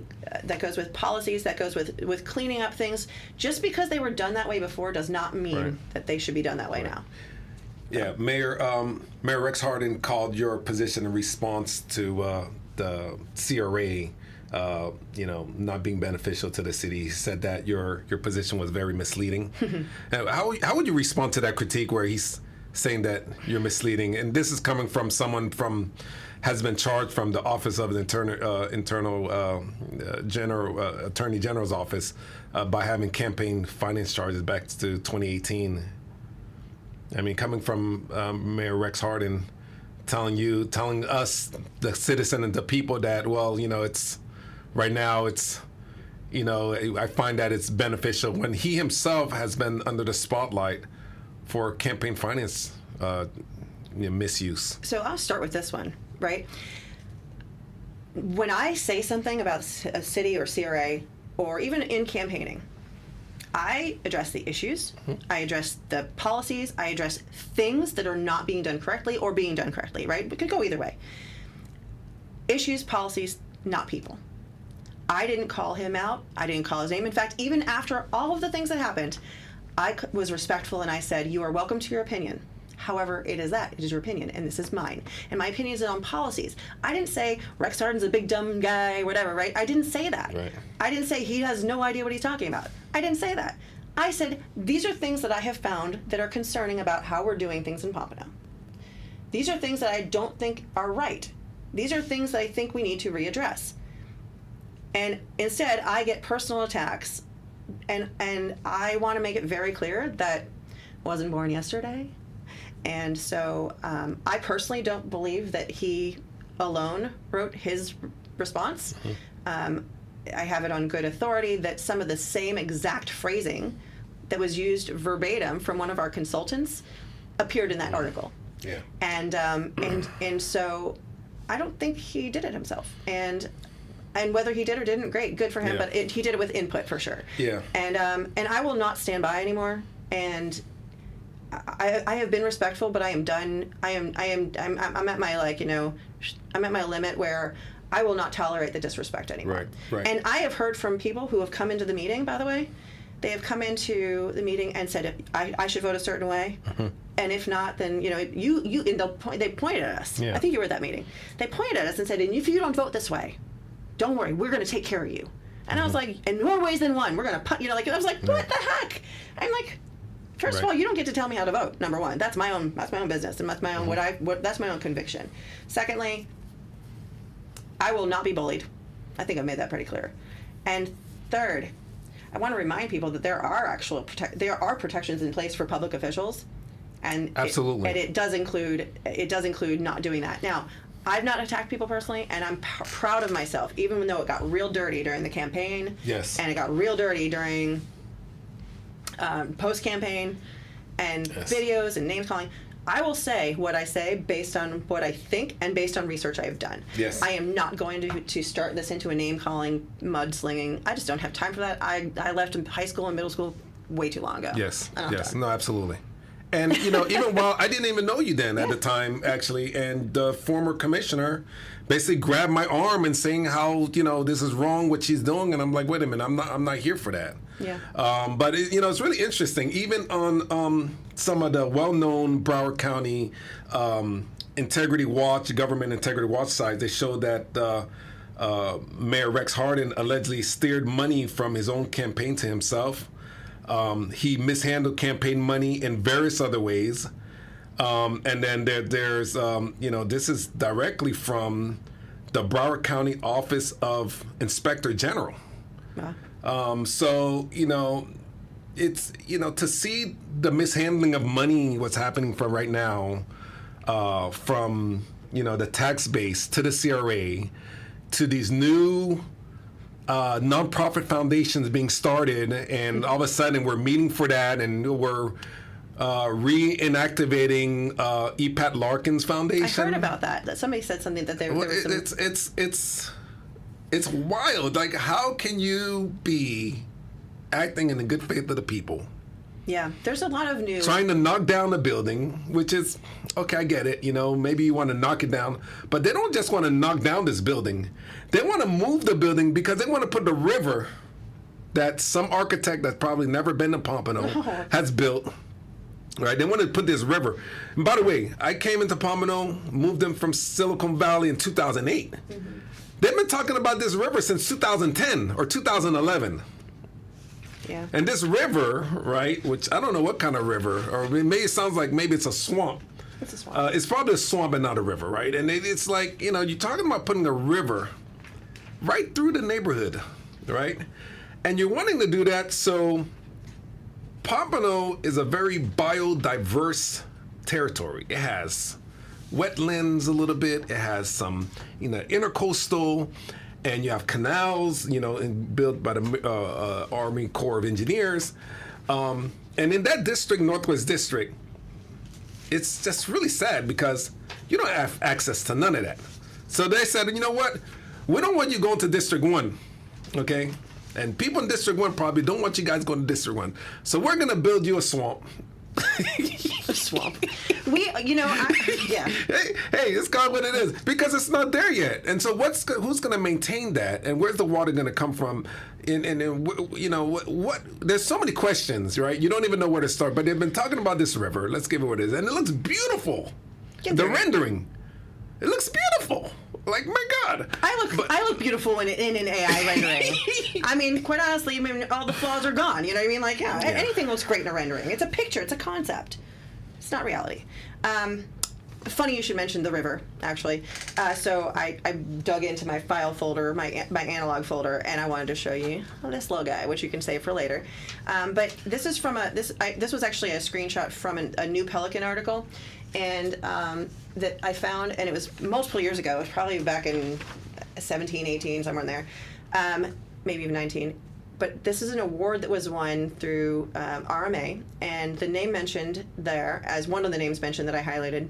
policies, that goes with cleaning up things. Just because they were done that way before does not mean Right. that they should be done that way now. Yeah, Mayor Rex Harden called your position in response to the CRA, you know, not being beneficial to the city. He said that your position was very misleading. How would you respond to that critique where he's saying that you're misleading? And this is coming from someone has been charged from the Office of the Attorney General's office by having campaign finance charges back to 2018. I mean, coming from Mayor Rex Harden, telling us, the citizen and the people, that, well, you know, right now, you know, I find that it's beneficial when he himself has been under the spotlight for campaign finance misuse. So I'll start with this one, right? When I say something about a city or CRA, or even in campaigning, I address the issues, I address the policies, I address things that are not being done correctly or being done correctly, right? It could go either way. Issues, policies, not people. I didn't call him out. I didn't call his name. In fact, even after all of the things that happened, I was respectful, and I said, you are welcome to your opinion. However, it is your opinion, and this is mine. And my opinion is on policies. I didn't say Rex Harden's a big dumb guy, whatever, right? I didn't say that. Right. I didn't say he has no idea what he's talking about. I didn't say that. I said, these are things that I have found that are concerning about how we're doing things in Pompano. These are things that I don't think are right. These are things that I think we need to readdress. And instead, I get personal attacks, and I want to make it very clear that I wasn't born yesterday. And so I personally don't believe that he alone wrote his response. I have it on good authority that some of the same exact phrasing that was used verbatim from one of our consultants appeared in that article. Yeah. And so I don't think he did it himself. And whether he did or didn't, great, good for him. Yeah. But he did it with input for sure. Yeah. And I will not stand by anymore. And I have been respectful, but I am done. I'm at my I'm at my limit where I will not tolerate the disrespect anymore. Right. And I have heard from people who have come into the meeting, by the way, they have come into the meeting and said I should vote a certain way, and if not, then you and they pointed at us. Yeah. I think you were at that meeting. They pointed at us and said, and if you don't vote this way, don't worry, we're going to take care of you. And I was like, in more ways than one, we're going to I was like, what the heck? I'm like, first of all, you don't get to tell me how to vote. Number one, that's my own business, and that's my own that's my own conviction. Secondly, I will not be bullied. I think I've made that pretty clear. And third, I want to remind people that there are protections in place for public officials, and absolutely, it does include not doing that. Now, I've not attacked people personally, and I'm proud of myself, even though it got real dirty during the campaign. Yes. And it got real dirty during post-campaign, and videos and names calling. I will say what I say based on what I think and based on research I have done. Yes. I am not going to start this into a name-calling, mudslinging. I just don't have time for that. I left high school and middle school way too long ago. Yes. I don't have Yes. time. No, absolutely. And, even while I didn't even know you then at the time, actually, and the former commissioner basically grabbed my arm and saying how, this is wrong what she's doing. And I'm like, wait a minute, I'm not here for that. Yeah. But, it's really interesting. Even on some of the well-known Broward County Integrity Watch, Government Integrity Watch sites, they showed that Mayor Rex Hardin allegedly steered money from his own campaign to himself. He mishandled campaign money in various other ways. And then there's, this is directly from the Broward County Office of Inspector General. Wow. So, it's, to see the mishandling of money, what's happening from right now, from, the tax base to the CRA to these new nonprofit foundations being started, and all of a sudden we're meeting for that, and we're reinactivating EPAT Larkin's foundation. I heard about that. That somebody said something that there was some... It's wild. Like, how can you be acting in the good faith of the people? Yeah, there's a lot of new... Trying to knock down the building, which is, okay, I get it. Maybe you want to knock it down. But they don't just want to knock down this building. They want to move the building because they want to put the river that some architect that's probably never been to Pompano has built. Right? They want to put this river. And by the way, I came into Pompano, moved them from Silicon Valley in 2008. Mm-hmm. They've been talking about this river since 2010 or 2011. Yeah. And this river, right, which I don't know what kind of river, or maybe it sounds like maybe it's a swamp. It's a swamp. It's probably a swamp and not a river, right? And it's like, you're talking about putting a river right through the neighborhood, right? And you're wanting to do that, so Pompano is a very biodiverse territory. It has wetlands a little bit. It has some, intercoastal, and you have canals, built by the Army Corps of Engineers. And in that district, Northwest District, it's just really sad because you don't have access to none of that. So they said, you know what? We don't want you going to District 1, okay? And people in District 1 probably don't want you guys going to District 1. So we're going to build you a swamp. A swamp. Yeah. Hey, it's called what it is because it's not there yet. And so who's going to maintain that? And where's the water going to come from? And what? There's so many questions, right? You don't even know where to start. But they've been talking about this river. Let's give it what it is, and it looks beautiful. The rendering, it looks beautiful. Like, my God. I look beautiful in an AI rendering. I mean, quite honestly, all the flaws are gone. You know what I mean? Like, anything looks great in a rendering. It's a picture. It's a concept. It's not reality. Funny you should mention the river, actually. So I dug into my file folder, my analog folder, and I wanted to show you this little guy, which you can save for later. But this is from this was actually a screenshot from a New Pelican article, and that I found, and it was multiple years ago. It was probably back in 17, 18, somewhere in there, maybe even 19. But this is an award that was won through RMA, and the name mentioned there, as one of the names mentioned that I highlighted,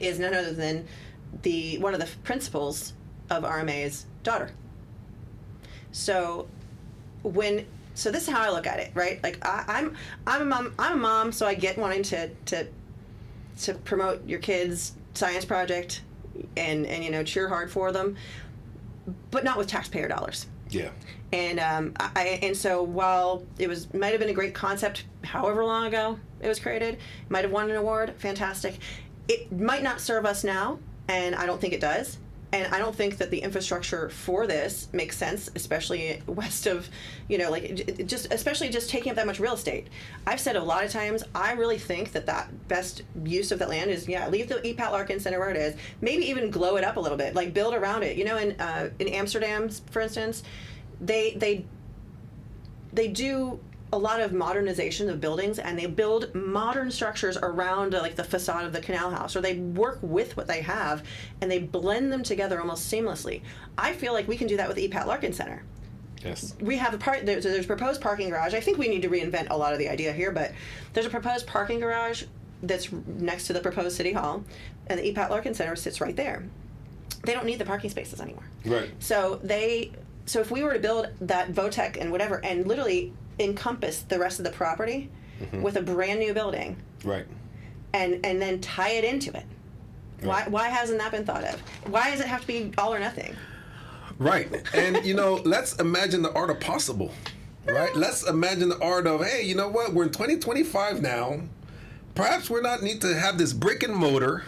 is none other than one of the principals of RMA's daughter. So this is how I look at it, right? Like I'm a mom, so I get wanting to promote your kids' science project and cheer hard for them, but not with taxpayer dollars. Yeah. And so while it might have been a great concept, however long ago it was created, might have won an award, fantastic. It might not serve us now, and I don't think it does. And I don't think that the infrastructure for this makes sense, especially west of, especially just taking up that much real estate. I've said a lot of times, I really think that best use of that land is, leave the EPAT Larkin Center where it is. Maybe even glow it up a little bit, like build around it. In Amsterdam, for instance, they do a lot of modernization of buildings, and they build modern structures around like the facade of the canal house, or they work with what they have and they blend them together almost seamlessly. I feel like we can do that with the EPAT Larkin Center. Yes. We have there's a proposed parking garage. I think we need to reinvent a lot of the idea here, but there's a proposed parking garage that's next to the proposed city hall, and the E. Pat Larkin Center sits right there. They don't need the parking spaces anymore. Right. So if we were to build that VOTEC and whatever, and literally encompass the rest of the property with a brand new building, right, and then tie it into it, right. Why hasn't that been thought of? Why does it have to be all or nothing? Right. And, let's imagine the art of possible, right? Let's imagine the art of, hey, you know what? We're in 2025 now. Perhaps we're not need to have this brick and mortar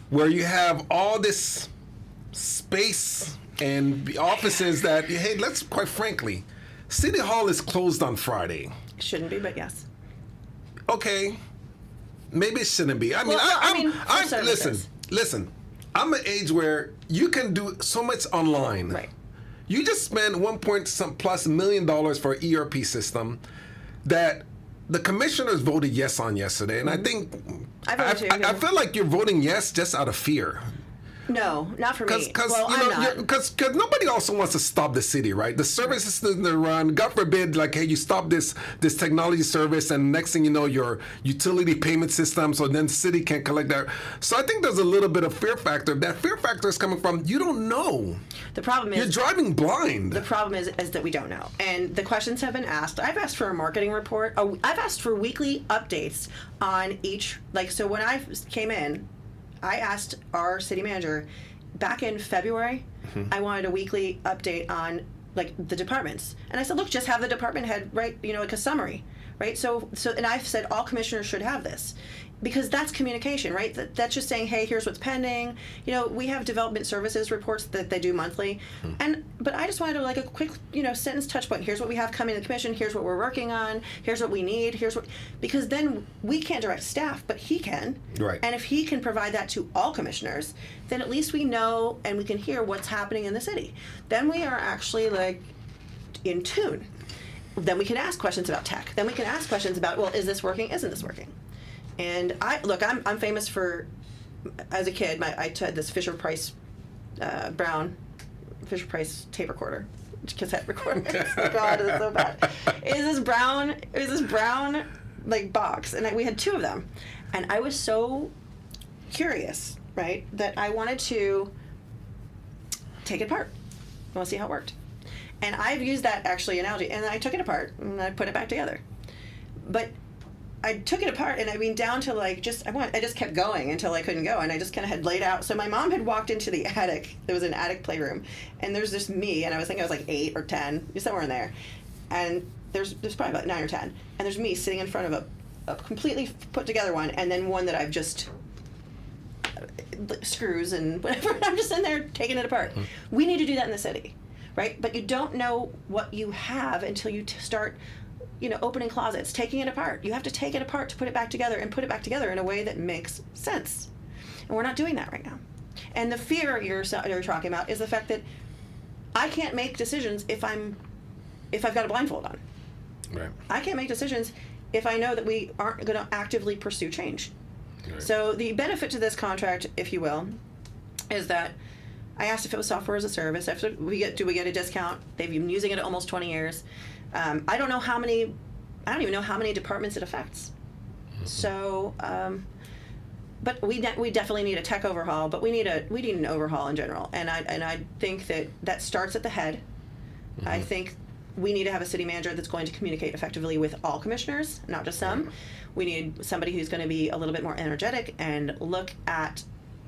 where you have all this space and offices that, hey, let's, quite frankly, City Hall is closed on Friday. Shouldn't be, but yes. Okay. Maybe it shouldn't be. Listen. I'm an age where you can do so much online. Right. You just spend $1+ million for an ERP system that the commissioners voted yes on yesterday, and I think I feel like you're voting yes just out of fear. No, not for me. Because nobody also wants to stop the city, right? The services that they run, God forbid, like, hey, you stop this technology service, and next thing you know, your utility payment system, so then the city can't collect that. So I think there's a little bit of fear factor. That fear factor is coming from, you don't know. The problem is... You're driving blind. The problem is that we don't know. And the questions have been asked. I've asked for a marketing report. I've asked for weekly updates on each... so when I came in, I asked our city manager back in February, I wanted a weekly update on the departments. And I said, look, just have the department head write, a summary, right? So and I've said all commissioners should have this, because that's communication, right? That's just saying, hey, here's what's pending. We have development services reports that they do monthly. But I just wanted a quick, sentence touch point. Here's what we have coming to the commission. Here's what we're working on. Here's what we need. Because then we can't direct staff, but he can. Right. And if he can provide that to all commissioners, then at least we know and we can hear what's happening in the city. Then we are actually in tune. Then we can ask questions about tech. Then we can ask questions about, well, is this working? Isn't this working? And I'm famous for, as a kid, I had this Fisher Price tape recorder, cassette recorder. God, it's so bad. It was this brown box, and we had two of them, and I was so curious, right, that I wanted to take it apart. I want to see how it worked, and I've used that analogy, and I took it apart and I put it back together, but I took it apart, and down to I just kept going until I couldn't go, and I just kind of had laid out. So my mom had walked into the attic. There was an attic playroom, and there's just me, and I was 8 or 10, somewhere in there, and there's probably about 9 or 10, and there's me sitting in front of a completely put together one, and then one that I've just screws and whatever. I'm just in there taking it apart. We need to do that in the city, right? But you don't know what you have until you start. Opening closets, taking it apart. You have to take it apart to put it back together, and put it back together in a way that makes sense. And we're not doing that right now. And the fear you're talking about is the fact that I can't make decisions if I've got a blindfold on. Right. I can't make decisions if I know that we aren't going to actively pursue change. Right. So the benefit to this contract, if you will, is that I asked if it was software as a service. Do we get a discount? They've been using it almost 20 years. I don't even know how many departments it affects. So, but we definitely need a tech overhaul. But we need an overhaul in general. And I think that starts at the head. I think we need to have a city manager that's going to communicate effectively with all commissioners, not just some. We need somebody who's going to be a little bit more energetic and look at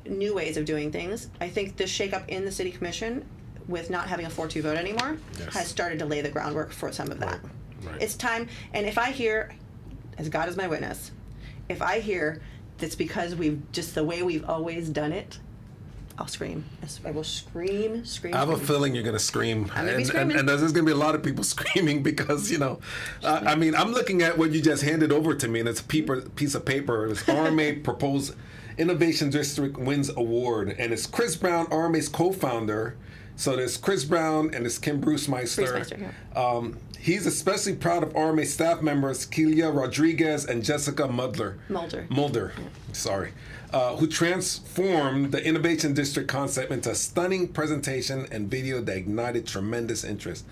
new ways of doing things. I think the shakeup in the city commission, with not having a 4-2 vote anymore, has started to lay the groundwork for some of that. Right. It's time, and if I hear, as God is my witness, if I hear that's because the way we've always done it, I'll scream. I will scream. I have a feeling you're going to scream. I'm going to be screaming. And there's going to be a lot of people screaming because, I'm looking at what you just handed over to me, and it's a piece of paper. It's RMA Proposed Innovation District Wins Award, and it's Chris Brown, RMA's co-founder. So there's Chris Brown and there's Kim Bruce-Meister. He's especially proud of RMA staff members Kelia Rodriguez and Jessica Mulder. Yeah. Sorry. Who transformed the Innovation District concept into a stunning presentation and video that ignited tremendous interest.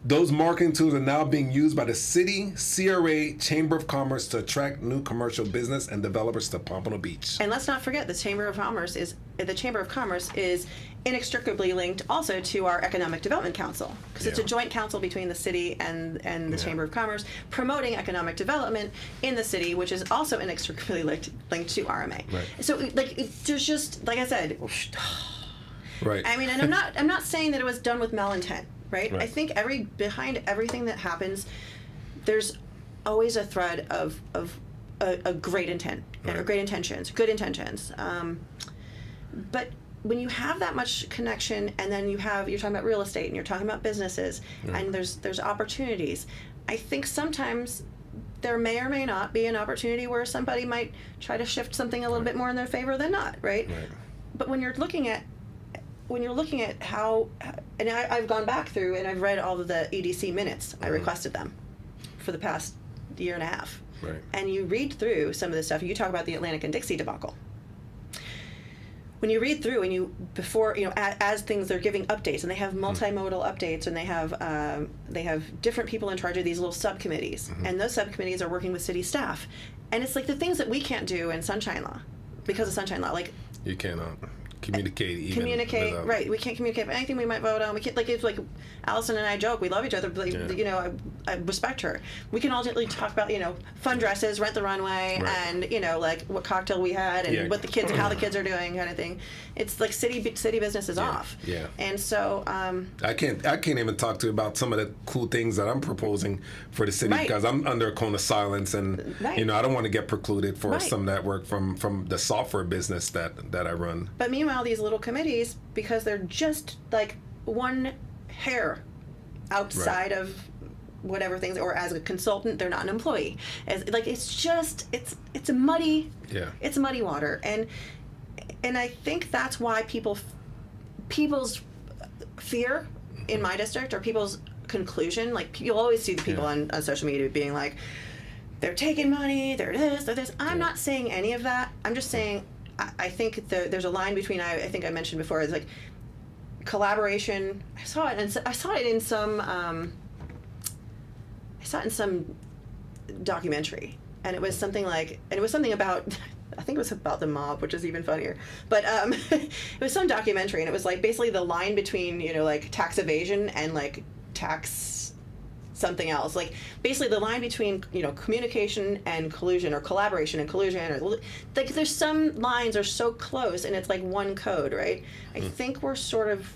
Those marketing tools are now being used by the city, CRA, Chamber of Commerce to attract new commercial business and developers to Pompano Beach. And let's not forget the Chamber of Commerce is inextricably linked also to our Economic Development Council, because it's a joint council between the city and the Chamber of Commerce promoting economic development in the city, which is also inextricably linked to RMA. Right. So there's just, like I said, Right. I mean, and I'm not saying that it was done with malintent, right? I think behind everything that happens, there's always a thread of a great intent or great intentions, good intentions. But when you have that much connection, and then you're talking about real estate and you're talking about businesses, and there's opportunities, I think sometimes there may or may not be an opportunity where somebody might try to shift something a little bit more in their favor than not, right? But when you're looking at how, and I've gone back through and I've read all of the EDC minutes. I requested them for the past year and a half. Right. And you read through some of this stuff. You talk about the Atlantic and Dixie debacle. When you read through and as things, they're giving updates, and they have multimodal updates, and they have different people in charge of these little subcommittees, and those subcommittees are working with city staff, and it's like the things that we can't do in Sunshine Law because of Sunshine Law, like you cannot communicate. Without... Right? We can't communicate about anything we might vote on. We can't, it's like Allison and I joke. We love each other, but I respect her. We can ultimately talk about fun dresses, rent the runway, and what cocktail we had, and what the kids, how the kids are doing, kind of thing. It's like city business is off. Yeah. And so I can't even talk to you about some of the cool things that I'm proposing for the city because I'm under a cone of silence, and I don't want to get precluded for some of that work from the software business that I run. But meanwhile, these little committees, because they're just like one hair outside of whatever things, or as a consultant, they're not an employee. It's a muddy, it's muddy water, and I think that's why people's fear in my district, or people's conclusion, like you'll always see the people on social media being like, they're taking money, they're this. I'm not saying any of that. I'm just saying I think there's a line between, I think I mentioned before, it's like collaboration. I saw it in some documentary, and it was something about, I think it was about the mob, which is even funnier. But it was some documentary, and it was like basically the line between like tax evasion and like tax something else, like basically the line between communication and collusion, or collaboration and collusion, or like there's some lines are so close, and it's like one code, right? I think we're sort of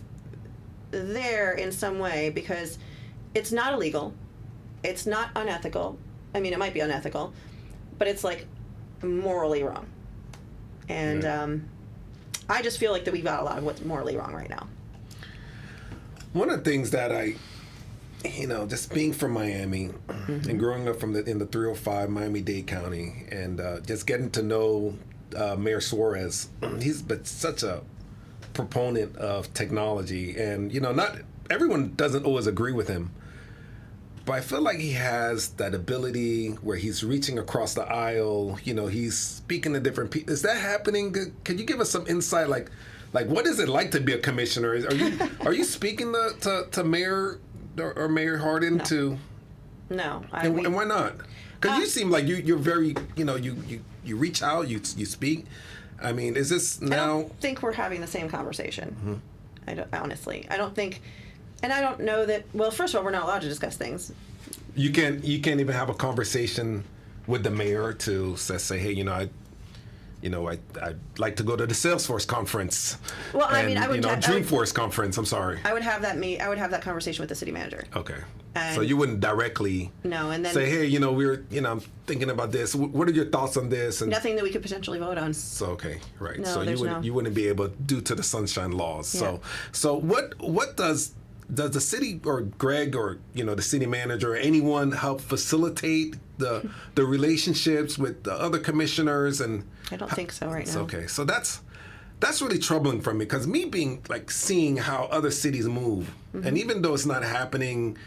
there in some way, because it's not illegal, it's not unethical. I mean, it might be unethical, but it's like morally wrong, and I just feel like that we've got a lot of what's morally wrong right now. One of the things that I just being from Miami and growing up in the 305 Miami-Dade County, and just getting to know Mayor Suarez, he's been such a proponent of technology, and not everyone doesn't always agree with him, but I feel like he has that ability where he's reaching across the aisle. He's speaking to different people. Is that happening? Could you give us some insight, like what is it like to be a commissioner? Are you speaking to Mayor or Mayor Hardin to? No. And why not? Because you seem like you're very, you reach out, you speak. I mean, is this now? I don't think we're having the same conversation. I don't think, and I don't know that. Well, first of all, we're not allowed to discuss things. You can't even have a conversation with the mayor to say, hey, I'd like to go to the Salesforce conference. Well, I mean, Dreamforce conference. I'm sorry. I would have that conversation with the city manager. Okay. So you wouldn't directly and then say, hey, I'm thinking about this. What are your thoughts on this? And nothing that we could potentially vote on. So okay, right. No, so you wouldn't be able to due to the sunshine laws. Yeah. So what does the city, or Greg, or the city manager, or anyone help facilitate the relationships with the other commissioners? And I don't think so right now. Okay, so that's really troubling for me, because me being seeing how other cities move, and even though it's not happening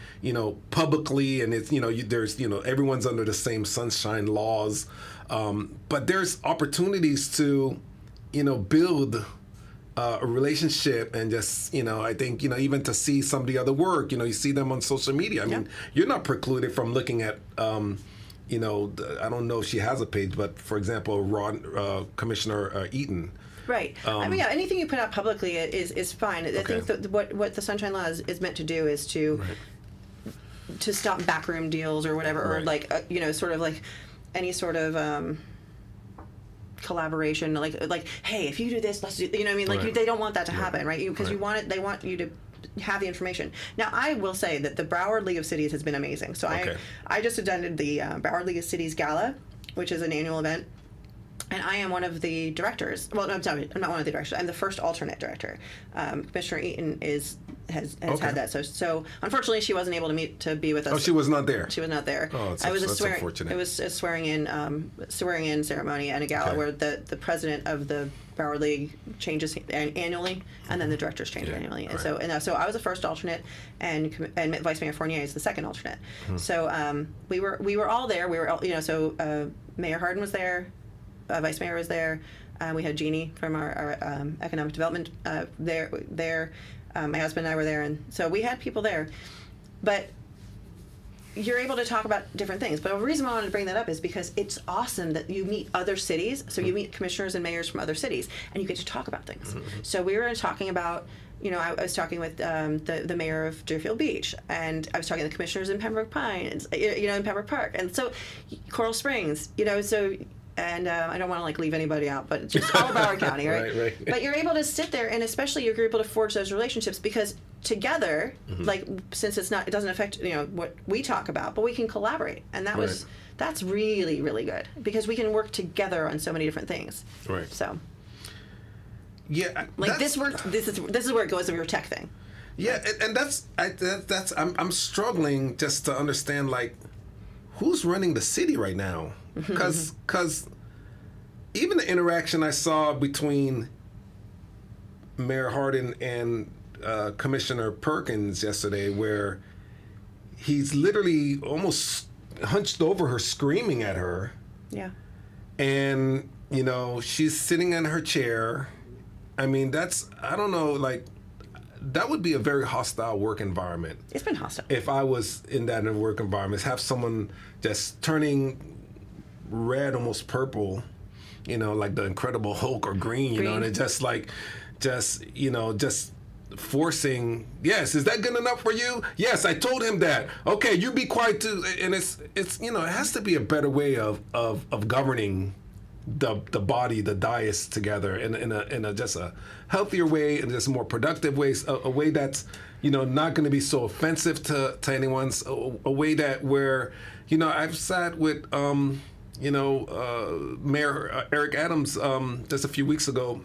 publicly, and it's there's everyone's under the same sunshine laws, but there's opportunities to build a relationship, and just, I think, even to see some of the other work, you see them on social media. I mean, you're not precluded from looking at, I don't know if she has a page, but for example, Commissioner Eaton. Right. I mean, anything you put out publicly is fine. I think that what the Sunshine Law is meant to do is to stop backroom deals or whatever, or like sort of like any sort of collaboration, like hey, if you do this, let's do. You know what I mean? Like they don't want that to happen, right? Because you want it. They want you to have the information. Now, I will say that the Broward League of Cities has been amazing. So I just attended the Broward League of Cities Gala, which is an annual event. And I am one of the directors. Well, no, I'm not one of the directors. I'm the first alternate director. Commissioner Eaton has had that. So unfortunately, she wasn't able to be with us. Oh, she was not there. She was not there. Oh, that's unfortunate. It was a swearing in ceremony and a gala where the president of the Broward League changes annually, and then the directors change annually. And so I was the first alternate, and Vice Mayor Fournier is the second alternate. So we were all there. We were all, so Mayor Hardin was there. Vice Mayor was there. We had Jeannie from our economic development there. My husband and I were there, and so we had people there. But you're able to talk about different things. But the reason I wanted to bring that up is because it's awesome that you meet other cities. So you meet commissioners and mayors from other cities, and you get to talk about things. So we were talking about, I was talking with the mayor of Deerfield Beach, and I was talking to the commissioners in Pembroke Pines, in Pembroke Park, and so Coral Springs, so. And I don't want to leave anybody out, but it's just all Broward County, right? Right. But you're able to sit there, and especially you're able to forge those relationships because together, since it doesn't affect what we talk about, but we can collaborate, and that's really, really good because we can work together on so many different things. Right. So. Yeah. This worked. This is where it goes with your tech thing. Yeah, and I'm struggling just to understand who's running the city right now. Because even the interaction I saw between Mayor Hardin and Commissioner Perkins yesterday, where he's literally almost hunched over her, screaming at her. Yeah. And, she's sitting in her chair. I mean, I don't know, that would be a very hostile work environment. It's been hostile. If I was in that work environment, have someone just turning red, almost purple, like the Incredible Hulk, or green, and it just forcing, yes, is that good enough for you? Yes, I told him that. Okay, you be quiet too. And it's it has to be a better way of governing the body, the dais together in a just a healthier way, and just more productive ways, a way that's not going to be so offensive to anyone, a way that where I've sat with Mayor Eric Adams just a few weeks ago,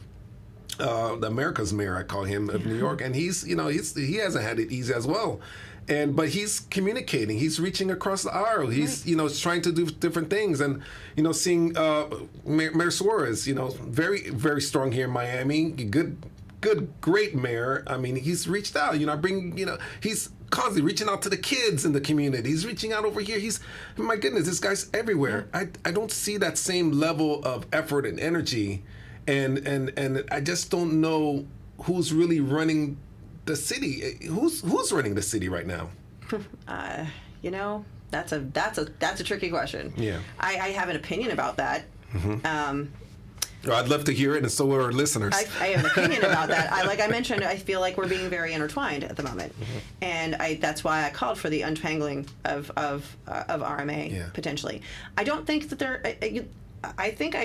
the America's mayor, I call him, of New York, and he hasn't had it easy as well. But he's communicating. He's reaching across the aisle. He's trying to do different things, and seeing Mayor Suarez, very, very strong here in Miami. Great mayor. I mean, he's reached out. He's constantly reaching out to the kids in the community. He's reaching out over here. My goodness, this guy's everywhere. I don't see that same level of effort and energy, and I just don't know who's really running the city. Who's running the city right now? That's a tricky question. Yeah, I have an opinion about that. I'd love to hear it, and so will our listeners. I have an opinion about that. Like I mentioned, I feel like we're being very intertwined at the moment, and that's why I called for the untangling of RMA potentially. I don't think that I think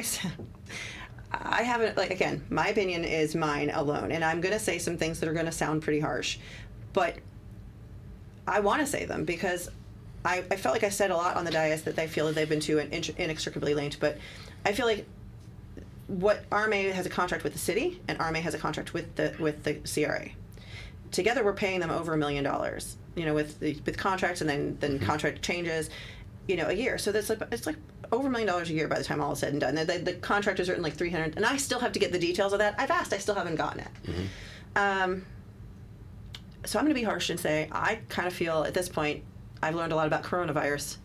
I haven't, again, my opinion is mine alone, and I'm going to say some things that are going to sound pretty harsh, but I want to say them because I felt like I said a lot on the dais that they feel that they've been too inextricably linked, but I feel like what RMA has a contract with the city, and RMA has a contract with the CRA. Together, we're paying them over $1 million, with contracts, and then contract changes, a year. So it's like over $1 million a year by the time all is said and done. The contract is written $300, and I still have to get the details of that. I've asked, I still haven't gotten it. So I'm going to be harsh and say I kind of feel at this point I've learned a lot about coronavirus.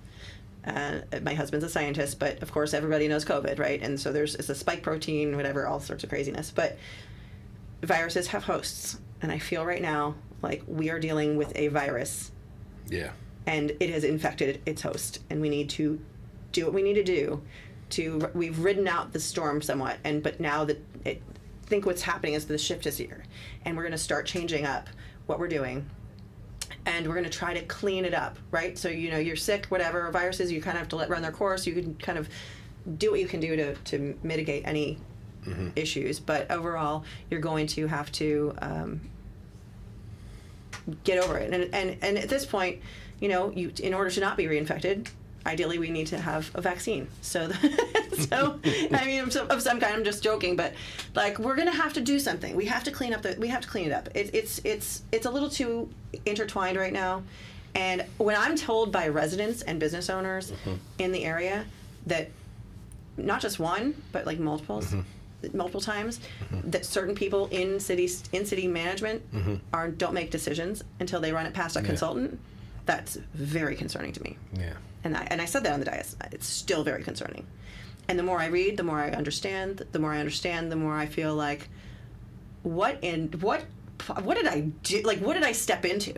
My husband's a scientist, but of course everybody knows COVID, right? And so it's a spike protein, whatever, all sorts of craziness. But viruses have hosts, and I feel right now like we are dealing with a virus. Yeah. And it has infected its host, and we need to do what we need to do. We've ridden out the storm somewhat, but now that I think what's happening is the shift is here, and we're going to start changing up what we're doing, and we're going to try to clean it up, right? So you're sick, whatever viruses, you kind of have to let run their course. You can kind of do what you can do to mitigate any issues, but overall, you're going to have to get over it. And at this point, in order to not be reinfected, ideally we need to have a vaccine. So I mean, of some kind. I'm just joking, but like we're gonna have to do something. We have to clean up we have to clean it up. It's a little too intertwined right now. And when I'm told by residents and business owners in the area that not just one, but like multiple times, that certain people in city management don't make decisions until they run it past a consultant. That's very concerning to me. Yeah. And I said that on the dais. It's still very concerning. And the more I read, the more I understand. The more I feel like, what did I do? Like, what did I step into?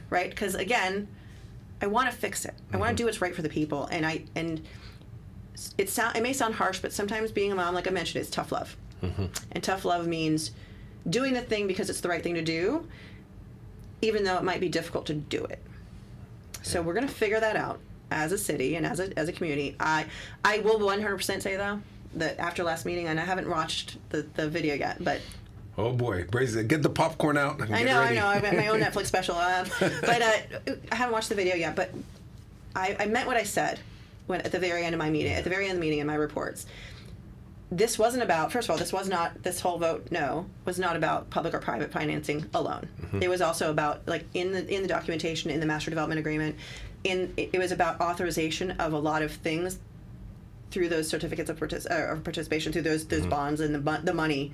Right? Because again, I want to fix it. I want to do what's right for the people. And it may sound harsh, but sometimes being a mom, like I mentioned, is tough love. And tough love means doing the thing because it's the right thing to do, even though it might be difficult to do it. So we're going to figure that out as a city and as a community. I will 100% say, though, that after last meeting, and I haven't watched the video yet, but... Oh, boy. Brazy, get the popcorn out. I know. I've got my own Netflix special. But I haven't watched the video yet, but I meant what I said at the very end of my meeting, at the very end of the meeting in my reports. This wasn't about, first of all, this whole vote no was not about public or private financing alone. It was also about, like, in the documentation, in the master development agreement, it was about authorization of a lot of things through those certificates of participation, through those bonds and the money.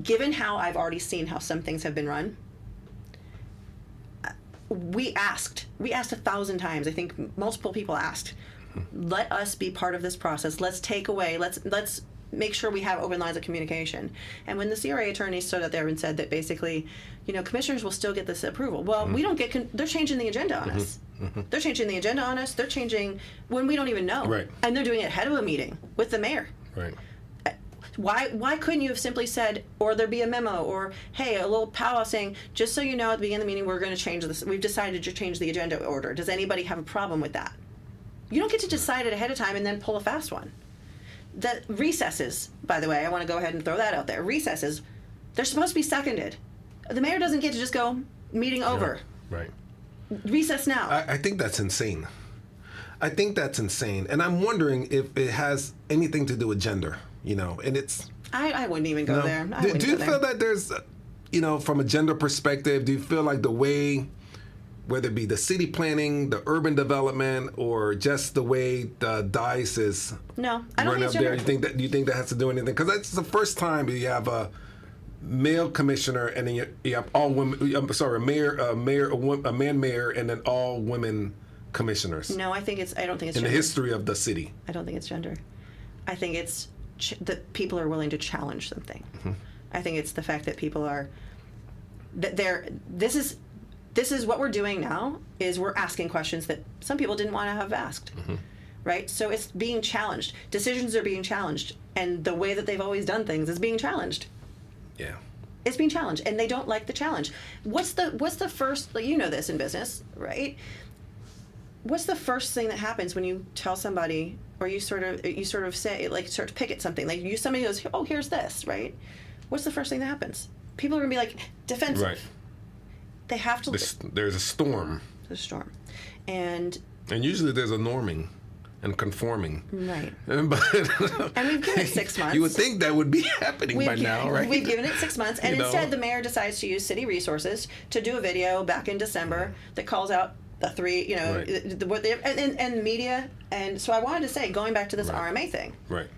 Given how I've already seen how some things have been run, we asked 1,000 times. I think multiple people asked, let us be part of this process. Let's make sure we have open lines of communication. And when the CRA attorney stood out there and said that basically, commissioners will still get this approval. Well, we don't get, they're changing the agenda on us. They're changing the agenda on us. They're changing when we don't even know. Right. And they're doing it ahead of a meeting with the mayor. Right. Why couldn't you have simply said, or there be a memo, or hey, a little powwow saying, just so you know, at the beginning of the meeting, we're going to change this. We've decided to change the agenda order. Does anybody have a problem with that? You don't get to decide it ahead of time and then pull a fast one. The recesses, by the way, I want to go ahead and throw that out there. Recesses, they're supposed to be seconded. The mayor doesn't get to just go, meeting over. Yeah, right. Recess now. I think that's insane. And I'm wondering if it has anything to do with gender, and it's... I wouldn't even go there. Do you feel that there's, from a gender perspective, do you feel like the way, whether it be the city planning, the urban development, or just the way the dice is no, I don't run think up there, gender. do you think that has to do anything? Because that's the first time you have a male commissioner and then you have all women. I'm sorry, a man mayor, and then all women commissioners. No, I don't think it's in gender. the history of the city. I don't think it's gender. I think it's that people are willing to challenge something. I think it's the fact that people are this is what we're doing now, is we're asking questions that some people didn't want to have asked, right? So it's being challenged. Decisions are being challenged, and the way that they've always done things is being challenged. Yeah. It's being challenged, and they don't like the challenge. What's the first, like, this in business, right? What's the first thing that happens when you tell somebody, or you sort of say, like, sort of pick at something, like somebody goes, oh, here's this, right? What's the first thing that happens? People are gonna be like defensive. Right. They have to. There's a storm. There's a storm, and usually there's a norming and conforming. Right. And we've given it 6 months. You would think that would be happening by now, right? We've given it 6 months, and instead the mayor decides to use city resources to do a video back in December that calls out the three, right. and media. And so I wanted to say, going back to this right. RMA thing. Right.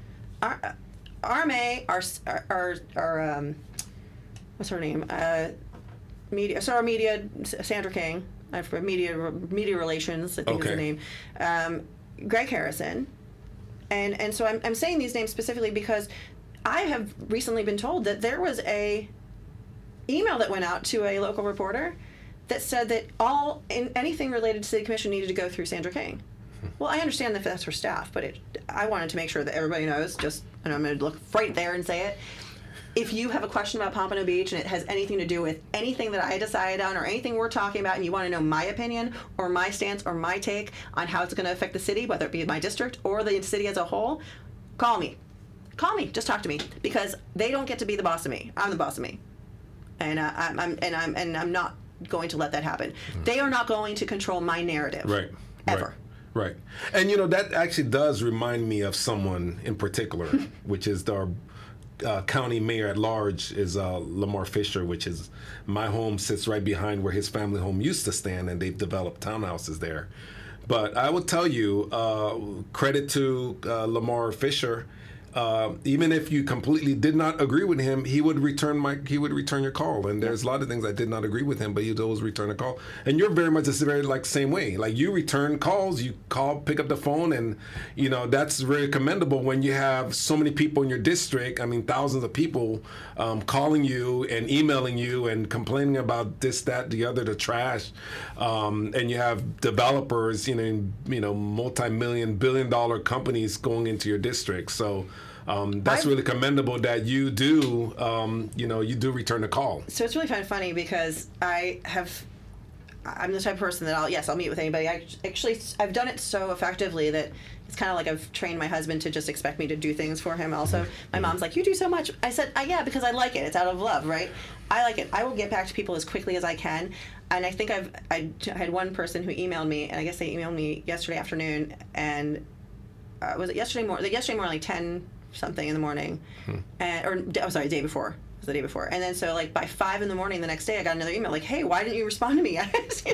RMA, our what's her name? Our media, Sandra King, for media relations, I think is the name. Greg Harrison, and so I'm saying these names specifically because I have recently been told that there was a email that went out to a local reporter that said that anything related to City Commission needed to go through Sandra King. Well, I understand that that's her staff, but I wanted to make sure that everybody knows, and I'm going to look right there and say it, if you have a question about Pompano Beach and it has anything to do with anything that I decided on or anything we're talking about and you want to know my opinion or my stance or my take on how it's going to affect the city, whether it be my district or the city as a whole, call me. Call me. Just talk to me, because they don't get to be the boss of me. I'm the boss of me. And I'm not going to let that happen. They are not going to control my narrative. Right. Ever. Right. And, that actually does remind me of someone in particular, which is our county mayor at large is Lamar Fisher, which is my home sits right behind where his family home used to stand, and they've developed townhouses there. But I will tell you, credit to Lamar Fisher. Even if you completely did not agree with him, he would return your call. And there's a lot of things I did not agree with him, but he'd always return a call. And you're very much the same way. Like, you return calls, you pick up the phone, and that's very commendable when you have so many people in your district. I mean, thousands of people calling you and emailing you and complaining about this, that, the other, the trash, and you have developers, multi-million, billion-dollar companies going into your district. So. That's really commendable that you do, you do return the call. So it's really kind of funny because I'm the type of person that I'll meet with anybody. I've done it so effectively that it's kind of like I've trained my husband to just expect me to do things for him also. My mom's like, you do so much. I said, yeah, because I like it. It's out of love, right? I like it. I will get back to people as quickly as I can. And I think I had one person who emailed me, and I guess they emailed me yesterday afternoon, and was it yesterday morning? Yesterday morning, like 10 something in the morning, the day before. It was the day before, and then so by 5 in the morning the next day, I got another email like, "Hey, why didn't you respond to me?" And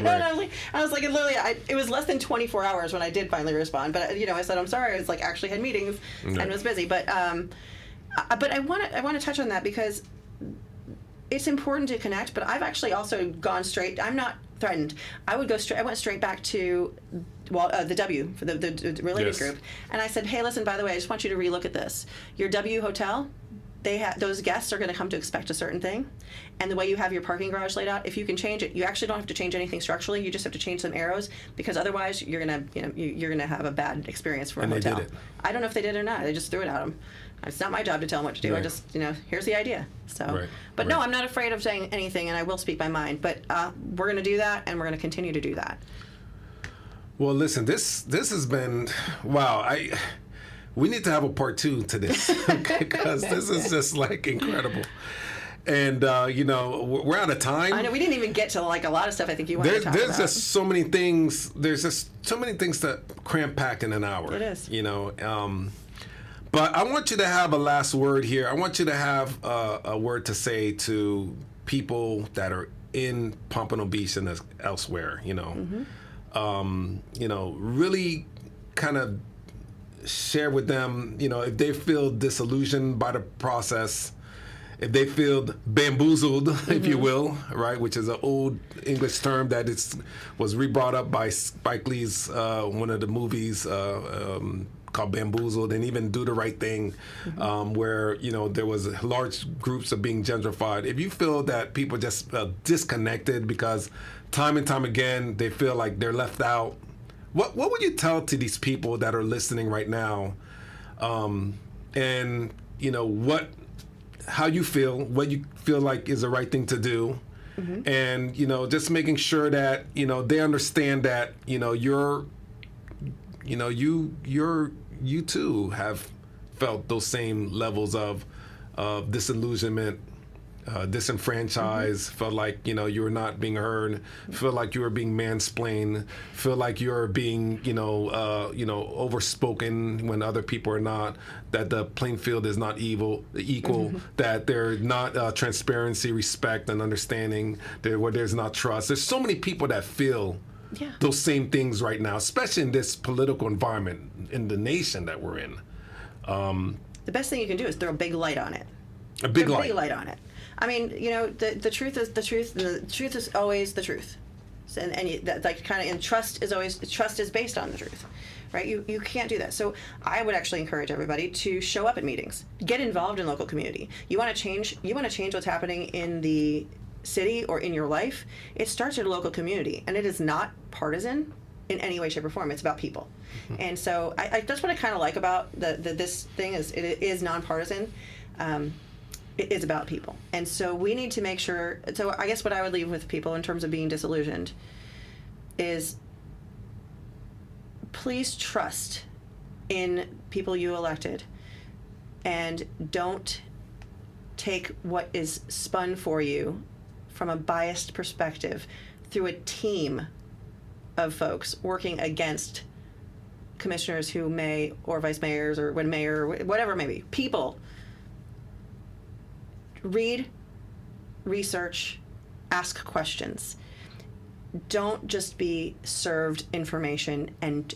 I was like, literally, it was less than 24 hours when I did finally respond. But I said, "I'm sorry." I was actually had meetings and was busy. But I want to touch on that because it's important to connect. But I've actually also gone straight. I'm not threatened. I went straight back to the W for the related group, and I said, "Hey, listen, by the way, I just want you to relook at this. Your W hotel, those guests are going to come to expect a certain thing, and the way you have your parking garage laid out, if you can change it, you actually don't have to change anything structurally. You just have to change some arrows, because otherwise you're gonna have a bad experience for a hotel." They did it. I don't know if they did or not. They just threw it at them. It's not my job to tell them what to do. Right. I just, here's the idea. So, Right. No, I'm not afraid of saying anything, and I will speak my mind. But we're going to do that, and we're going to continue to do that. Well, listen, this has been, wow. We need to have a part 2 to this, because this is just incredible. And we're out of time. I know we didn't even get to a lot of stuff I think you wanted to talk about. There's just so many things. There's just so many things to cram packed in an hour. It is. But I want you to have a last word here. I want you to have a word to say to people that are in Pompano Beach and elsewhere. Really kind of share with them. If they feel disillusioned by the process, if they feel bamboozled, if you will, right, which is an old English term that was re-brought up by Spike Lee's one of the movies called Bamboozled, and even Do the Right Thing, where there was large groups of being gentrified. If you feel that people just disconnected because time and time again they feel like they're left out, what would you tell to these people that are listening right now, and how you feel, what you feel like is the right thing to do, and just making sure that they understand that you too have felt those same levels of disillusionment, disenfranchised, felt like you were not being heard, feel like you were being mansplained, feel like you're being overspoken when other people are not, that the playing field is not equal, that there's not transparency, respect, and understanding, where there's not trust. There's so many people that feel those same things right now, especially in this political environment in the nation that we're in. The best thing you can do is throw a big light on it. A big light. Big light on it. I mean, the truth is the truth, and the truth is always the truth. And trust is based on the truth, right? You can't do that. So I would actually encourage everybody to show up at meetings, get involved in local community. You want to change what's happening in the city or in your life. It starts at a local community, and it is not partisan in any way, shape, or form. It's about people. And so that's what I kind of like about this thing is it is nonpartisan. It is about people. And so we need to make sure, so I guess what I would leave with people in terms of being disillusioned is please trust in people you elected and don't take what is spun for you from a biased perspective through a team of folks working against commissioners who may, or vice mayors, or when mayor, or whatever it may be. People, read, research, ask questions. Don't just be served information and,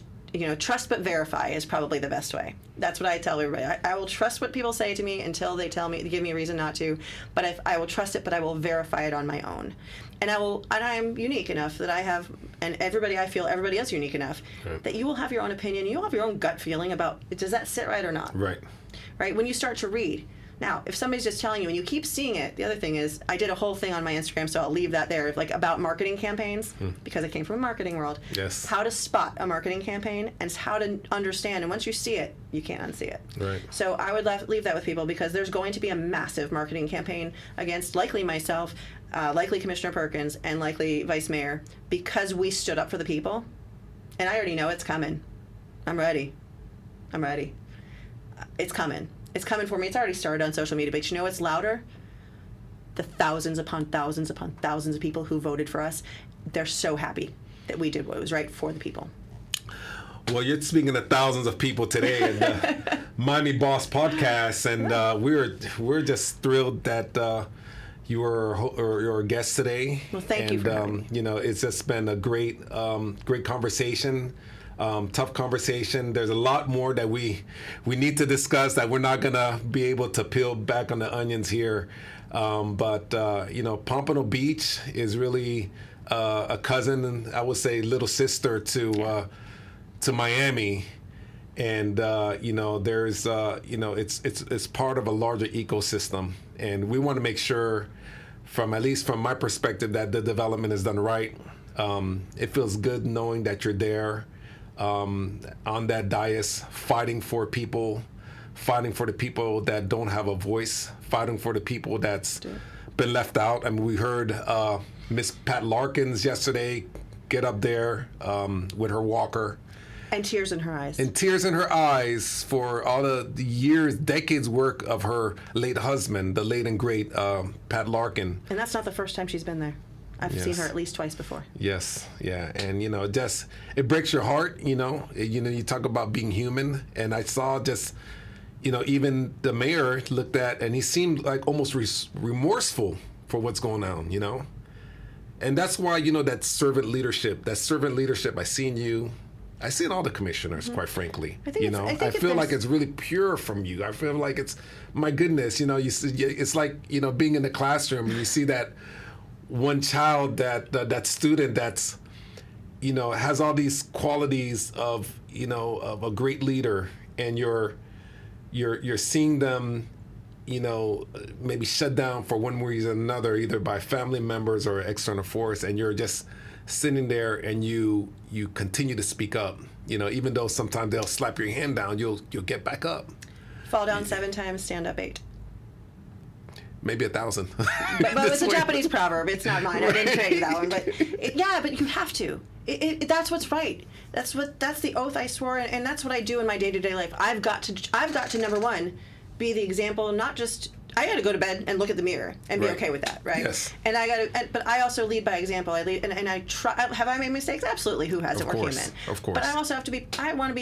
trust but verify is probably the best way. That's what I tell everybody. I will trust what people say to me until they give me a reason not to, but if I will trust it, but I will verify it on my own. And I'm unique enough that I have, and I feel everybody else unique enough, that you will have your own opinion, you'll have your own gut feeling about, does that sit right or not? Right? When you start to read. Now, if somebody's just telling you and you keep seeing it, the other thing is, I did a whole thing on my Instagram, so I'll leave that there, about marketing campaigns, because I came from a marketing world. Yes. How to spot a marketing campaign and how to understand, and once you see it, you can't unsee it. Right. So I would leave that with people, because there's going to be a massive marketing campaign against likely myself, likely Commissioner Perkins, and likely Vice Mayor, because we stood up for the people. And I already know it's coming. I'm ready. It's coming. It's coming for me. It's already started on social media, but you know what's louder? The thousands upon thousands upon thousands of people who voted for us. They're so happy that we did what was right for the people. Well, you're speaking to thousands of people today in the Miami Boss podcast, and we're just thrilled that you were a guest today. Well, thank you for having me. It's just been a great conversation. Tough conversation. There's a lot more that we need to discuss that we're not gonna be able to peel back on the onions here. But Pompano Beach is really a cousin, I would say little sister to Miami, and there's it's part of a larger ecosystem, and we want to make sure, at least from my perspective, that the development is done right. It feels good knowing that you're there. On that dais, fighting for the people that don't have a voice, fighting for the people that's been left out. I mean, we heard Miss Pat Larkins yesterday get up there with her walker. And tears in her eyes. And tears in her eyes for all the years, decades work of her late husband, the late and great Pat Larkin. And that's not the first time she's been there. I've seen her at least twice before. Yes, yeah, and it breaks your heart. You talk about being human, and I saw even the mayor looked at, and he seemed like almost remorseful for what's going on. And that's why that servant leadership. I see in you. I see in all the commissioners, quite frankly. I feel like it's really pure from you. I feel like it's, my goodness, it's like being in the classroom and you see that one child, that student that's has all these qualities of of a great leader, and you're seeing them maybe shut down for one reason or another, either by family members or external force, and you're just sitting there and you continue to speak up, even though sometimes they'll slap your hand down, you'll get back up. Fall down 7 times, stand up 8. Maybe 1,000. But it's a Japanese proverb. It's not mine. I didn't create that one. But but you have to. That's what's right. That's the oath I swore, and that's what I do in my day-to-day life. I've got to number one, be the example. Not just I got to go to bed and look at the mirror and be okay with that, right? Yes. And but I also lead by example. I lead, and I try. Have I made mistakes? Absolutely. Who hasn't? We're human. Of course. But I also have to be. I want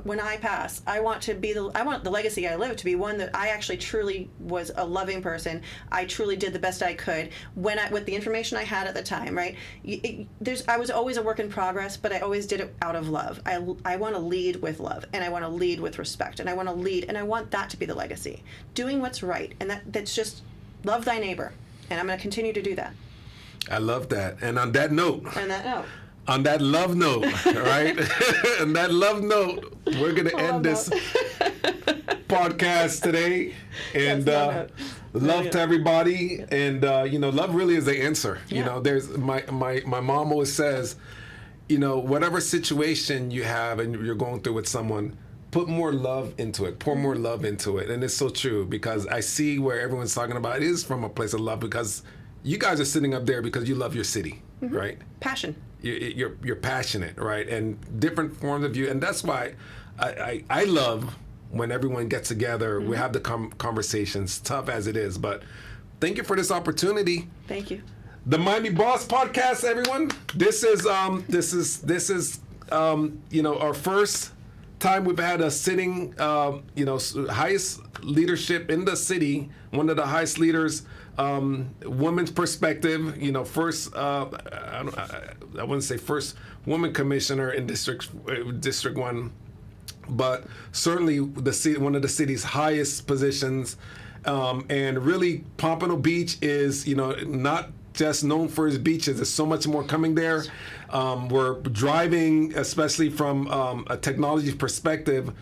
when I pass. I want the legacy I live to be one that I actually truly was a loving person. I truly did the best I could with the information I had at the time, right? I was always a work in progress, but I always did it out of love. I want to lead with love, and I want to lead with respect, and I want to lead, and I want that to be the legacy. Doing what's right. And that's just love thy neighbor. And I'm going to continue to do that. I love that. And on that note, On that love note, right? On that love note, we're going to end this podcast today. And love to everybody. And, love really is the answer. Yeah. You know, there's my mom always says, whatever situation you have and you're going through with someone, put more love into it, pour more love into it. And it's so true, because I see where everyone's talking about it is from a place of love, because you guys are sitting up there because you love your city, right? Passion. You're passionate, right? And different forms of you. And that's why I love when everyone gets together, we have the conversations, tough as it is. But thank you for this opportunity. Thank you. The Miami Boss Podcast, everyone. This is our first time we've had a sitting, highest leadership in the city, one of the highest leaders, women's perspective, first, I wouldn't say first woman commissioner in District 1, but certainly one of the city's highest positions. And really, Pompano Beach is, not just known for its beaches. There's so much more coming there. We're driving, especially from a technology perspective,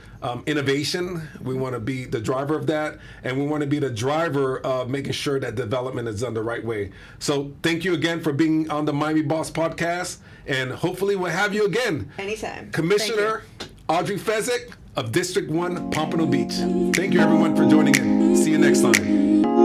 innovation. We want to be the driver of that, and we want to be the driver of making sure that development is done the right way. So thank you again for being on the Miami Boss Podcast, and hopefully we'll have you again. Anytime. Commissioner Audrey Fesik of District 1, Pompano Beach. Thank you, everyone, for joining in. See you next time.